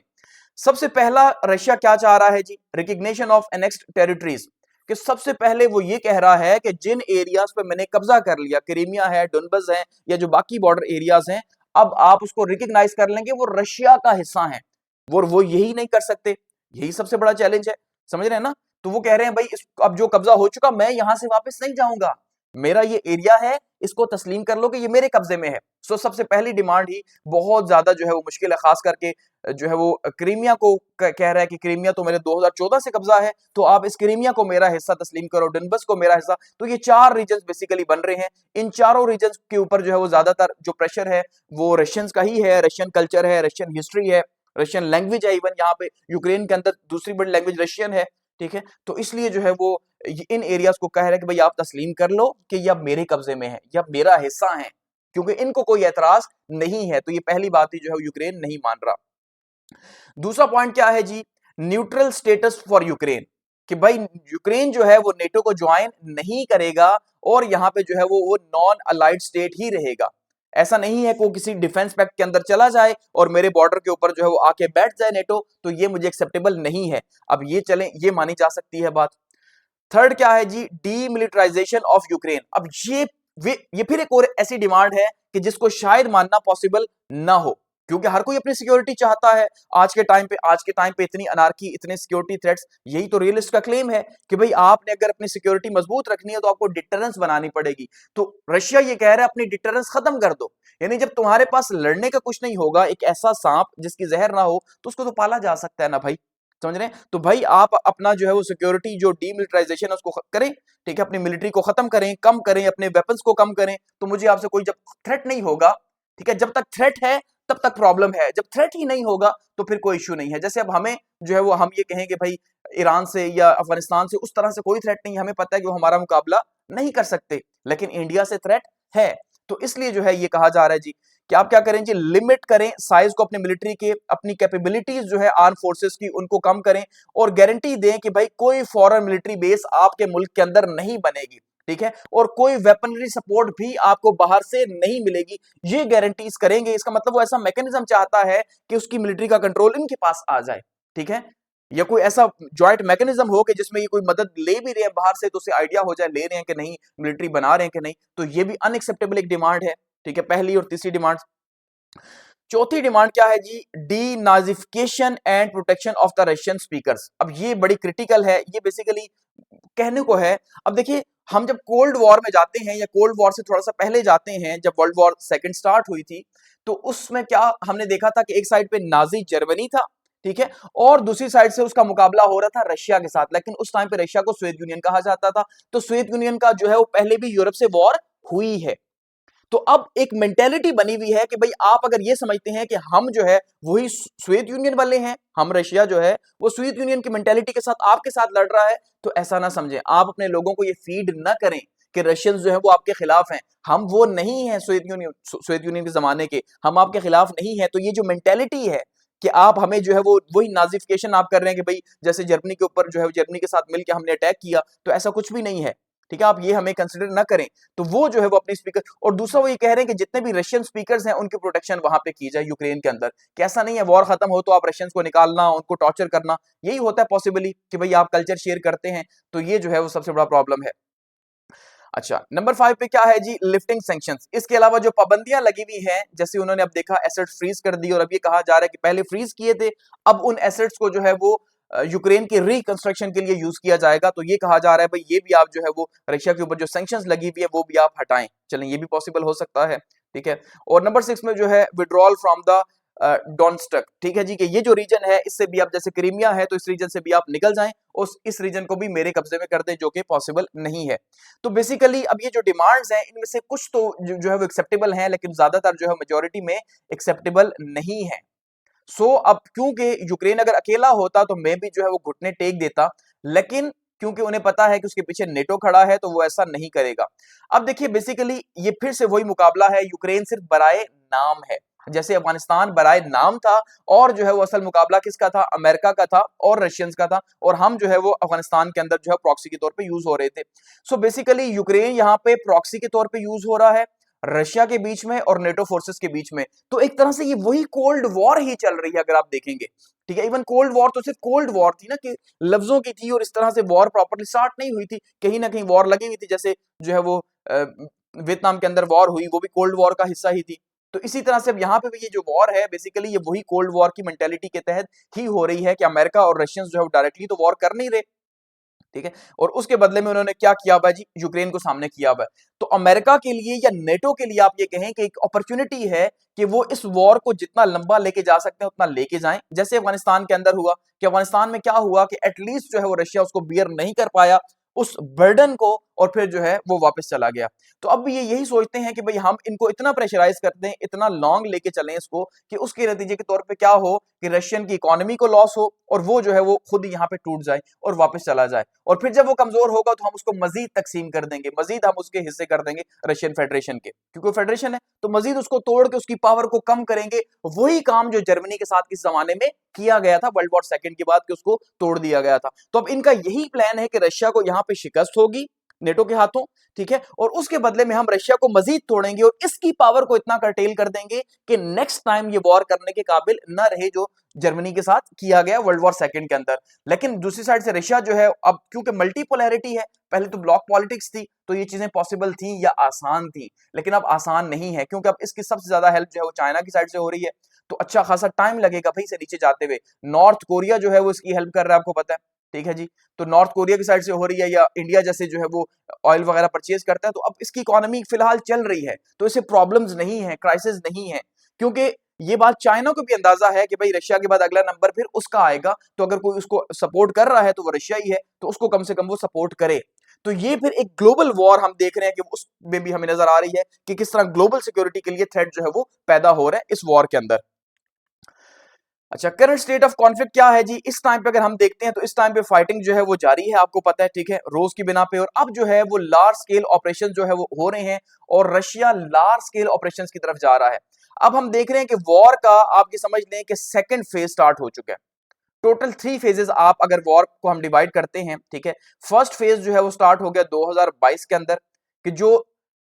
सबसे पहला रशिया क्या चाह रहा है जी, रिकग्निशन ऑफ एनेक्स्ड टेरिटरीज, कि सबसे पहले वो ये कह रहा है कि जिन एरियाज पे मैंने कब्जा कर लिया, क्रीमिया है, डोनबस है या जो बाकी बॉर्डर एरियाज हैं, अब आप उसको रिकग्नाइज कर लेंगे, वो रशिया का हिस्सा है। वो यही नहीं कर सकते, यही सबसे बड़ा चैलेंज है, समझ रहे हैं ना। तो वो कह रहे हैं भाई अब जो कब्जा हो चुका मैं यहां से वापस नहीं जाऊंगा, मेरा ये एरिया है, इसको तस्लीम कर लो कि ये मेरे कब्जे में है। सो सबसे पहली डिमांड ही बहुत ज्यादा जो है वो मुश्किल है, खास करके जो है वो क्रीमिया को कह रहा है कि क्रीमिया तो मेरे 2014 से कब्जा है, तो आप इस क्रीमिया को मेरा हिस्सा तस्लीम करो, डोनबस को मेरा हिस्सा। तो ये 4 रीजन बेसिकली बन रहे हैं, इन चारों रीजन के ऊपर जो है वो ज्यादातर जो प्रेशर है वो रशियंस का ही है, रशियन कल्चर है, रशियन हिस्ट्री है, रशियन लैंग्वेज है, इवन यहाँ पे यूक्रेन के अंदर दूसरी बड़ी लैंग्वेज रशियन है, ठीक है। तो इसलिए जो है वो इन एरियाज को कह रहा है कि भाई आप तस्लीम कर लो कि ये अब मेरे कब्जे में है, ये अब मेरा हिस्सा है, क्योंकि इनको कोई एतराज नहीं है। तो ये पहली बात ही जो है यूक्रेन नहीं मान रहा। दूसरा पॉइंट क्या है जी, न्यूट्रल स्टेटस फॉर यूक्रेन, कि भाई यूक्रेन जो है वो नेटो को ज्वाइन नहीं करेगा और यहां पे जो है वो नॉन अलाइड स्टेट ही रहेगा। ऐसा नहीं है कि वो किसी डिफेंस पैक्ट के अंदर चला जाए और मेरे बॉर्डर के ऊपर जो है वो आके बैठ जाए नेटो, तो ये मुझे एक्सेप्टेबल नहीं है। अब ये चलें, ये मानी जा सकती है बात। थर्ड क्या है जी, डीमिलिटराइजेशन ऑफ यूक्रेन। अब ये फिर एक और ऐसी डिमांड है कि जिसको शायद मानना पॉसिबल ना हो, क्योंकि हर कोई अपनी सिक्योरिटी चाहता है आज के टाइम पे इतनी अनार्की, इतने सिक्योरिटी थ्रेट्स, यही तो रियलिस्ट का क्लेम है कि भाई आपने अगर अपनी सिक्योरिटी मजबूत रखनी है तो आपको डिटरेंस बनानी पड़ेगी। तो रशिया ये कह रहा है अपनी डिटरेंस खत्म कर दो, यानी जब तुम्हारे पास लड़ने का कुछ नहीं होगा, एक ऐसा सांप जिसकी जहर ना हो, तो उसको तो पाला जा सकता है ना भाई, समझ रहे हैं। तो भाई आप अपना जो है वो सिक्योरिटी जो डीमिलिटराइजेशन है उसको करें, ठीक है, अपनी मिलिट्री को खत्म करें, कम करें, अपने वेपन्स को कम करें, तो मुझे आपसे कोई जब थ्रेट नहीं होगा, ठीक है, जब तक थ्रेट है तब तक प्रॉब्लम है, जब थ्रेट ही नहीं होगा तो फिर कोई इश्यू नहीं है। जैसे अब हमें जो है वो हम ये कहें कि भाई ईरान से या अफगानिस्तान से उस तरह से कोई थ्रेट नहीं, हमें पता है कि वो हमारा मुकाबला नहीं कर सकते, लेकिन इंडिया से थ्रेट है। तो इसलिए जो है ये कहा जा रहा है जी कि आप क्या करें जी, लिमिट करें साइज को अपने मिलिट्री के, अपनी कैपेबिलिटीज जो है आर्म फोर्सेस की उनको कम करें और गारंटी दें कि भाई कोई फॉरेन मिलिट्री बेस आपके मुल्क के अंदर नहीं बनेगी, ठीक है, और कोई वेपनरी सपोर्ट भी आपको बाहर से नहीं मिलेगी, ये गारंटीज करेंगे। इसका मतलब वो ऐसा मैकेनिज्म चाहता है कि उसकी मिलिट्री का कंट्रोल इनके पास आ जाए, ठीक है, या कोई ऐसा जॉइंट मैकेनिज्म हो कि जिसमें ये कोई मदद ले भी रहे हैं बाहर से तो उसे आइडिया हो जाए ले रहे हैं कि नहीं, मिलिट्री बना रहे हैं कि नहीं। तो ये भी अनएक्सेप्टेबल एक डिमांड है, ठीक है, पहली और तीसरी डिमांड। चौथी डिमांड क्या है जी, denazification and protection of the Russian speakers. अब ये बड़ी क्रिटिकल है, ये बेसिकली कहने को है। अब देखिए हम जब कोल्ड वॉर में जाते हैं या कोल्ड वॉर से थोड़ा सा पहले जाते हैं, जब वर्ल्ड वॉर सेकंड स्टार्ट हुई थी, तो उसमें क्या हमने देखा था कि एक साइड पे नाजी जर्मनी था, ठीक है, और दूसरी साइड से उसका मुकाबला हो रहा था रशिया के साथ, लेकिन उस टाइम पे रशिया को सोवियत यूनियन कहा जाता था। तो सोवियत यूनियन का जो है वो पहले भी यूरोप से वॉर हुई है। तो अब एक मेंटेलिटी बनी हुई है कि भाई आप अगर ये समझते हैं कि हम जो है वही सोवियत यूनियन वाले हैं, हम रशिया जो है वो सोवियत यूनियन की मेंटेलिटी के साथ आपके साथ लड़ रहा है, तो ऐसा ना समझें। आप अपने लोगों को ये फीड ना करें कि रशियंस जो है वो आपके खिलाफ हैं, हम वो नहीं है सोवियत यूनियन के जमाने के, हम आपके खिलाफ नहीं है। तो ये जो मेंटेलिटी है कि आप हमें जो है वो वही नाजिफिकेशन आप कर रहे हैं कि भाई जैसे जर्मनी के ऊपर जो है जर्मनी के साथ मिलकर हमने अटैक किया, तो ऐसा कुछ भी नहीं है, ठीक है, आप ये हमें कंसिडर ना करें। तो वो जो है वो अपनी स्पीकर, और दूसरा वो ये कह रहे हैं कि जितने भी रशियन स्पीकर्स हैं उनकी प्रोटेक्शन वहां पे की जाए यूक्रेन के अंदर। कैसा नहीं है वॉर खत्म हो तो आप रशियंस को निकालना, उनको टॉर्चर करना, यही होता है पॉसिबली कि भाई आप कल्चर शेयर करते हैं, तो ये जो है वो सबसे बड़ा प्रॉब्लम है। अच्छा, नंबर 5 पे क्या है जी, लिफ्टिंग सैंक्शंस। इसके अलावा जो पाबंदियां लगी हुई हैं, जैसे उन्होंने अब देखा एसेट फ्रीज कर दी और अब ये कहा जा रहा है कि पहले फ्रीज किए थे, अब उन एसेट्स को जो है वो यूक्रेन के रिकंस्ट्रक्शन के लिए यूज किया जाएगा। तो ये कहा जा रहा है भाई ये भी आप जो है वो रशिया के ऊपर जो सैंक्शंस लगी हुई है वो भी आप हटाएं। चलें, ये भी पॉसिबल हो सकता है, ठीक है। और नंबर 6 में जो है विड्रॉल फ्रॉम द डोनस्टक, ठीक है जी, कि ये जो रीजन है इससे भी आप, जैसे क्रीमिया है तो इस रीजन से भी आप निकल जाएं और इस रीजन को भी मेरे कब्जे में कर दें, जो कि पॉसिबल नहीं है। तो बेसिकली अब ये जो डिमांड्स हैं इनमें से कुछ तो जो है वो एक्सेप्टेबल हैं, लेकिन ज्यादातर जो है मेजोरिटी में एक्सेप्टेबल नहीं है। अब क्योंकि यूक्रेन अगर अकेला होता तो मैं भी जो है वो घुटने टेक देता, लेकिन क्योंकि उन्हें पता है कि उसके पीछे नेटो खड़ा है तो वो ऐसा नहीं करेगा। अब देखिए बेसिकली ये फिर से वही मुकाबला है, यूक्रेन सिर्फ बराए नाम है, जैसे अफगानिस्तान बराए नाम था और जो है वो असल मुकाबला किसका था, अमेरिका का था और रशियंस का था, और हम जो है वो अफगानिस्तान के अंदर जो है प्रॉक्सी के तौर पे यूज हो रहे थे। बेसिकली यूक्रेन यहाँ पे प्रॉक्सी के तौर पे यूज हो रहा है रशिया के बीच में और नेटो फोर्सेस के बीच में। तो एक तरह से ये वही कोल्ड वॉर ही चल रही है अगर आप देखेंगे, ठीक है। इवन कोल्ड वॉर तो सिर्फ कोल्ड वॉर थी ना, कि लफ्जों की थी और इस तरह से वॉर प्रॉपर्ली स्टार्ट नहीं हुई थी, कहीं ना कहीं वॉर लगी हुई थी, जैसे जो है वो वियतनाम के अंदर वॉर हुई, वो भी कोल्ड वॉर का हिस्सा ही थी। तो इसी तरह से अब यहाँ पे भी ये जो वॉर है बेसिकली ये वही कोल्ड वॉर की मेंटेलिटी के तहत ही हो रही है, कि अमेरिका और रशियंस जो है डायरेक्टली तो वॉर कर नहीं रहे, ठीक है। और उसके बदले में उन्होंने क्या किया हुआ है जी, यूक्रेन को सामने किया हुआ है। तो अमेरिका के लिए या नेटो के लिए आप ये कहें कि एक अपॉर्चुनिटी है कि वो इस वॉर को जितना लंबा लेके जा सकते हैं उतना लेके जाएं, जैसे अफगानिस्तान के अंदर हुआ, कि अफगानिस्तान में क्या हुआ कि एटलीस्ट जो है वो रशिया उसको बियर नहीं कर पाया उस बर्डन को, और फिर जो है वो वापस चला गया। तो अब ये यही सोचते हैं कि भाई हम इनको इतना प्रेशराइज कर दें, इतना लॉन्ग लेके चलें इसको, कि उसके नतीजे के तौर पे क्या हो कि रशियन की इकोनॉमी को लॉस हो और वो जो है वो खुद यहाँ पे टूट जाए और वापस चला जाए, और फिर जब वो कमजोर होगा तो हम उसको मजीद तकसीम कर देंगे, मजीद हम उसके हिस्से कर देंगे रशियन फेडरेशन के, क्योंकि फेडरेशन है तो मजीद उसको तोड़ के उसकी पावर को कम करेंगे। वही काम जो जर्मनी के साथ इस जमाने में किया गया था वर्ल्ड वॉर सेकंड के बाद, कि उसको तोड़ दिया गया था। तो अब इनका यही प्लान है कि रशिया को यहाँ पे शिकस्त होगी नेटो के हाथों, ठीक है, और उसके बदले में हम रशिया को मजीद तोड़ेंगे और इसकी पावर को इतना कर्टेल कर देंगे कि नेक्स्ट टाइम ये वॉर करने के काबिल न रहे जो जर्मनी के साथ किया गया वर्ल्ड वॉर सेकंड के अंदर। लेकिन दूसरी साइड से रशिया जो है, अब क्योंकि मल्टीपोलैरिटी है, पहले तो ब्लॉक पॉलिटिक्स थी तो ये चीजें पॉसिबल थी या आसान थी, लेकिन अब आसान नहीं है, क्योंकि अब इसकी सबसे ज्यादा हेल्प जो है वो चाइना की साइड से हो रही है। तो अच्छा खासा टाइम लगेगा भाई से नीचे जाते हुए। नॉर्थ कोरिया जो है वो इसकी हेल्प कर रहा है, आपको पता है, ठीक है जी। तो नॉर्थ कोरिया की साइड से हो रही है, या इंडिया जैसे जो है वो ऑयल वगैरह परचेज करता है, तो अब इसकी इकोनॉमी फिलहाल चल रही है, तो इसे प्रॉब्लम्स नहीं है, क्राइसिस नहीं है, क्योंकि ये बात चाइना को भी अंदाजा है कि भाई रशिया के बाद अगला नंबर फिर उसका आएगा, तो अगर कोई उसको सपोर्ट कर रहा है तो वो रशिया ही है, तो उसको कम से कम वो सपोर्ट करे। तो ये फिर एक ग्लोबल वॉर हम देख रहे हैं कि उसमें भी हमें नजर आ रही है कि किस तरह ग्लोबल सिक्योरिटी के लिए थ्रेट जो है वो पैदा हो रहा है इस वॉर के अंदर। अच्छा, करंट स्टेट ऑफ कॉन्फ्लिक्ट क्या है जी, इस टाइम पे अगर हम देखते हैं तो इस टाइम पे फाइटिंग जो है वो जारी है, आपको पता है, ठीक है, रोज की बिना पे, और अब जो है वो लार्ज स्केल ऑपरेशन जो है वो हो रहे हैं और रशिया लार्ज स्केल ऑपरेशन की तरफ जा रहा है। अब हम देख रहे हैं कि वॉर का आप ये समझ लें कि सेकंड फेज स्टार्ट हो चुका है। टोटल 3 फेजेस आप अगर वॉर को हम डिवाइड करते हैं, ठीक है, फर्स्ट फेज जो है वो स्टार्ट हो गया 2022 के अंदर, कि जो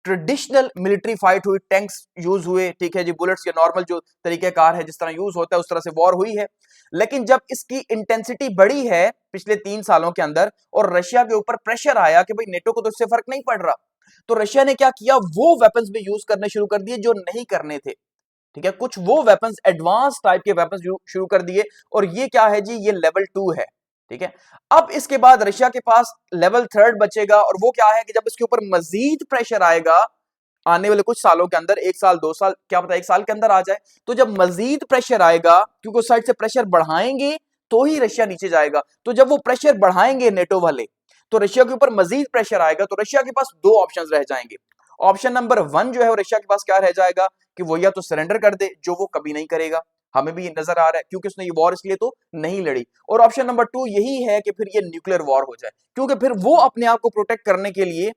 ट्रेडिशनल मिलिट्री फाइट हुई, टैंक्स यूज हुए, ठीक है जी, बुलेट्स के नॉर्मल जो तरीकेकार है जिस तरह यूज होता है उस तरह से वॉर हुई है। लेकिन जब इसकी इंटेंसिटी बढ़ी है पिछले 3 सालों के अंदर और रशिया के ऊपर प्रेशर आया कि भाई नेटो को तो इससे फर्क नहीं पड़ रहा, तो रशिया ने क्या किया, वो वेपन्स भी यूज करने शुरू कर दिए जो नहीं करने थे, ठीक है, कुछ वो वेपन्स एडवांस टाइप के वेपन्स शुरू कर दिए, और ये क्या है जी, ये लेवल 2 है, ठीक है। अब इसके बाद रशिया के पास लेवल 3 बचेगा, और वो क्या है कि जब इसके ऊपर मजीद प्रेशर आएगा आने वाले कुछ सालों के अंदर, 1 साल 2 साल, क्या पता 1 साल के अंदर आ जाए, तो जब मजीद प्रेशर आएगा, क्योंकि उस साइड से प्रेशर बढ़ाएंगे तो ही रशिया नीचे जाएगा, तो जब वो प्रेशर बढ़ाएंगे नेटो वाले, तो रशिया के ऊपर मजीद प्रेशर आएगा, तो रशिया के पास 2 ऑप्शंस रह जाएंगे। ऑप्शन नंबर 1 जो है वो रशिया के पास क्या रह जाएगा कि वो या तो सरेंडर कर दे, जो वो कभी नहीं करेगा, हमें भी ये नजर आ रहा है, क्योंकि उसने ये वॉर इसलिए तो नहीं लड़ी। और ऑप्शन नंबर 2 यही है कि फिर ये न्यूक्लियर वॉर हो जाए, क्योंकि फिर वो अपने आप को प्रोटेक्ट करने के लिए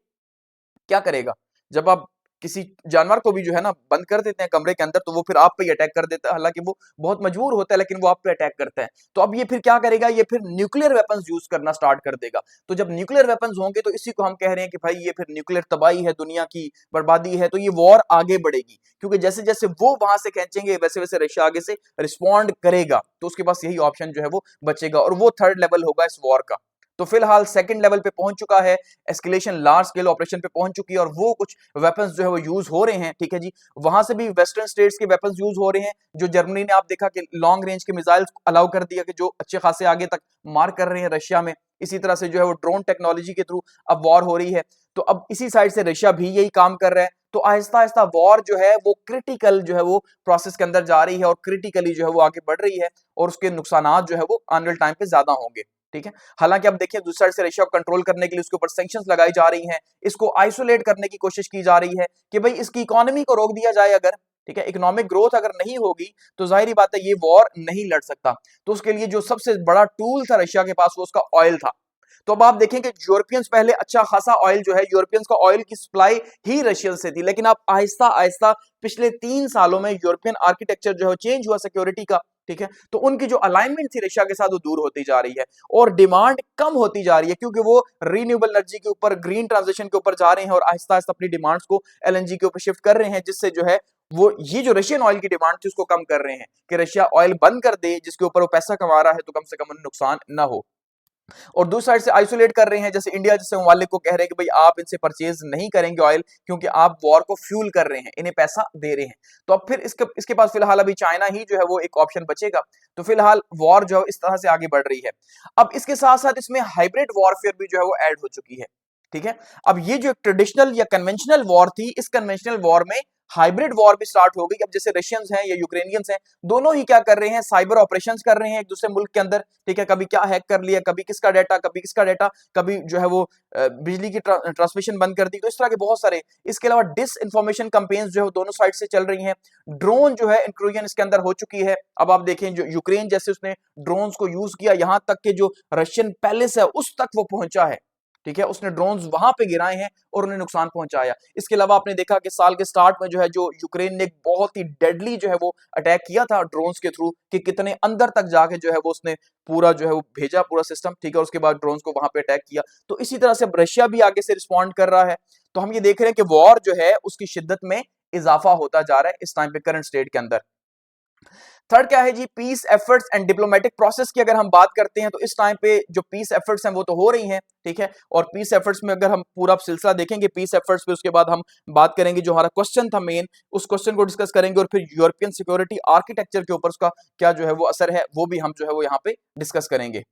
क्या करेगा, जब आप किसी जानवर को भी जो है ना बंद कर देते हैं कमरे के अंदर, तो वो फिर आप पे ही अटैक कर देता है, हालांकि वो बहुत मजबूर होता है लेकिन वो आप पे अटैक करता है। तो अब ये फिर क्या करेगा, ये फिर न्यूक्लियर वेपन्स यूज करना स्टार्ट कर देगा। तो जब न्यूक्लियर वेपन्स होंगे तो इसी को हम कह रहे हैं कि भाई ये फिर न्यूक्लियर तबाही है, दुनिया की बर्बादी है, तो ये वॉर आगे बढ़ेगी, क्योंकि जैसे जैसे वो वहां से खींचेंगे वैसे वैसे रशिया आगे से रिस्पॉन्ड करेगा, तो उसके पास यही ऑप्शन जो है वो बचेगा, और वो थर्ड लेवल होगा इस वॉर का। तो फिलहाल सेकंड लेवल पे पहुंच चुका है, एस्केलेशन लार्ज स्केल ऑपरेशन पे पहुंच चुकी है और वो कुछ वेपन्स जो है वो यूज हो रहे हैं, ठीक है जी। वहां से भी वेस्टर्न स्टेट्स के वेपन्स यूज हो रहे हैं, जो जर्मनी ने आप देखा कि लॉन्ग रेंज के मिसाइल्स अलाउ कर दिया कि जो अच्छे खासे आगे तक मार कर रहे हैं रशिया में। इसी तरह से जो है वो ड्रोन टेक्नोलॉजी के थ्रू अब वॉर हो रही है, तो अब इसी साइड से रशिया भी यही काम कर रहा है। तो आहिस्ता आहिस्ता वॉर जो है वो क्रिटिकल जो है वो प्रोसेस के अंदर जा रही है और क्रिटिकली जो है वो आगे बढ़ रही है और उसके नुकसानात जो है वो आने वाले टाइम पे ज्यादा होंगे, ठीक है। हालांकि अब देखिए दूसरी साइड से रशिया को कंट्रोल करने के लिए उसके ऊपर सैंक्शंस लगाई जा रही हैं, इसको आइसोलेट करने की कोशिश की जा रही है कि भाई इसकी इकोनॉमी को रोक दिया जाए अगर, ठीक है, इकोनॉमिक ग्रोथ अगर नहीं होगी तो जाहिर बात है ये वॉर नहीं लड़ सकता। तो उसके लिए जो सबसे बड़ा टूल था रशिया के पास वो उसका ऑयल था। तो अब आप देखें कि यूरोपियंस पहले अच्छा खासा ऑयल जो है, यूरोपियंस का ऑयल की सप्लाई ही रशियन से थी, लेकिन अब आहिस्ता आहिस्ता पिछले 3 सालों में यूरोपियन आर्किटेक्चर जो है चेंज हुआ सिक्योरिटी का, ठीक है। तो उनकी जो अलाइनमेंट थी रशिया के साथ वो दूर होती जा रही है और डिमांड कम होती जा रही है, क्योंकि वो रीन्यूएबल एनर्जी के ऊपर, ग्रीन ट्रांजिशन के ऊपर जा रहे हैं और आहिस्ता आहिस्ता अपनी डिमांड्स को एलएनजी के ऊपर शिफ्ट कर रहे हैं, जिससे जो है वो ये जो रशियन ऑयल की डिमांड थी उसको कम कर रहे हैं कि रशिया ऑयल बंद कर दे जिसके ऊपर वो पैसा कमा रहा है, तो कम से कम उन्हें नुकसान ना हो। और दूसरी साइड से आइसोलेट कर रहे हैं, जैसे इंडिया जैसे ममालिक को कह रहे हैं कि भाई आप इनसे परचेज नहीं करेंगे ऑयल, क्योंकि आप वॉर को फ्यूल कर रहे हैं, इन्हें पैसा दे रहे हैं। तो अब फिर इसके पास फिलहाल अभी चाइना ही जो है वो एक ऑप्शन बचेगा। तो फिलहाल वॉर जो है इस तरह से आगे बढ़ रही है। अब इसके साथ साथ इसमें हाइब्रिड वॉरफेयर भी जो है वो ऐड हो चुकी है, ठीक है। अब ये जो ट्रेडिशनल या कन्वेंशनल वॉर थी, इस कन्वेंशनल वॉर में हाइब्रिड वॉर भी स्टार्ट हो गई। अब जैसे रशियंस हैं या यूक्रेनियंस हैं, दोनों ही क्या कर रहे हैं, साइबर ऑपरेशंस कर रहे हैं एक दूसरे मुल्क के अंदर, ठीक है। कभी क्या हैक कर लिया, कभी किसका डाटा, कभी किसका डाटा, कभी जो है वो बिजली की ट्रांसमिशन बंद कर दी। तो इस तरह के बहुत सारे, इसके अलावा डिस इन्फॉर्मेशन कैंपेन्स जो है दोनों साइड से चल रही हैं। ड्रोन जो है इंक्लूजन इसके अंदर हो चुकी है। अब आप देखें जो यूक्रेन जैसे उसने ड्रोन्स को यूज किया, यहां तक कि जो रशियन पैलेस है उस तक वो पहुंचा है, ठीक है। उसने ड्रोन्स वहां पे गिराए हैं और उन्हें नुकसान पहुंचाया। इसके अलावा आपने देखा कि साल के स्टार्ट में जो है जो यूक्रेन ने एक बहुत ही डेडली जो है वो अटैक किया था ड्रोन्स के थ्रू, कि कितने अंदर तक जाके जो है वो उसने पूरा जो है वो भेजा पूरा सिस्टम, ठीक है। उसके बाद ड्रोन्स को वहां पे अटैक किया। तो इसी तरह से रशिया भी आगे से रिस्पॉन्ड कर रहा है। तो हम ये देख रहे हैं कि वॉर जो है उसकी शिद्दत में इजाफा होता जा रहा है इस टाइम पे करंट स्टेट के अंदर। थर्ड क्या है जी, peace efforts and diplomatic process की अगर हम बात करते हैं तो इस टाइम पे जो पीस एफर्ट्स हैं वो तो हो रही हैं, ठीक है। और पीस एफर्ट्स में अगर हम पूरा सिलसिला देखेंगे पीस एफर्ट्स पे, उसके बाद हम बात करेंगे जो हमारा क्वेश्चन था मेन, उस क्वेश्चन को डिस्कस करेंगे और फिर यूरोपियन सिक्योरिटी आर्किटेक्चर के ऊपर उसका क्या जो है वो असर है वो भी हम जो है वो यहाँ पे डिस्कस करेंगे।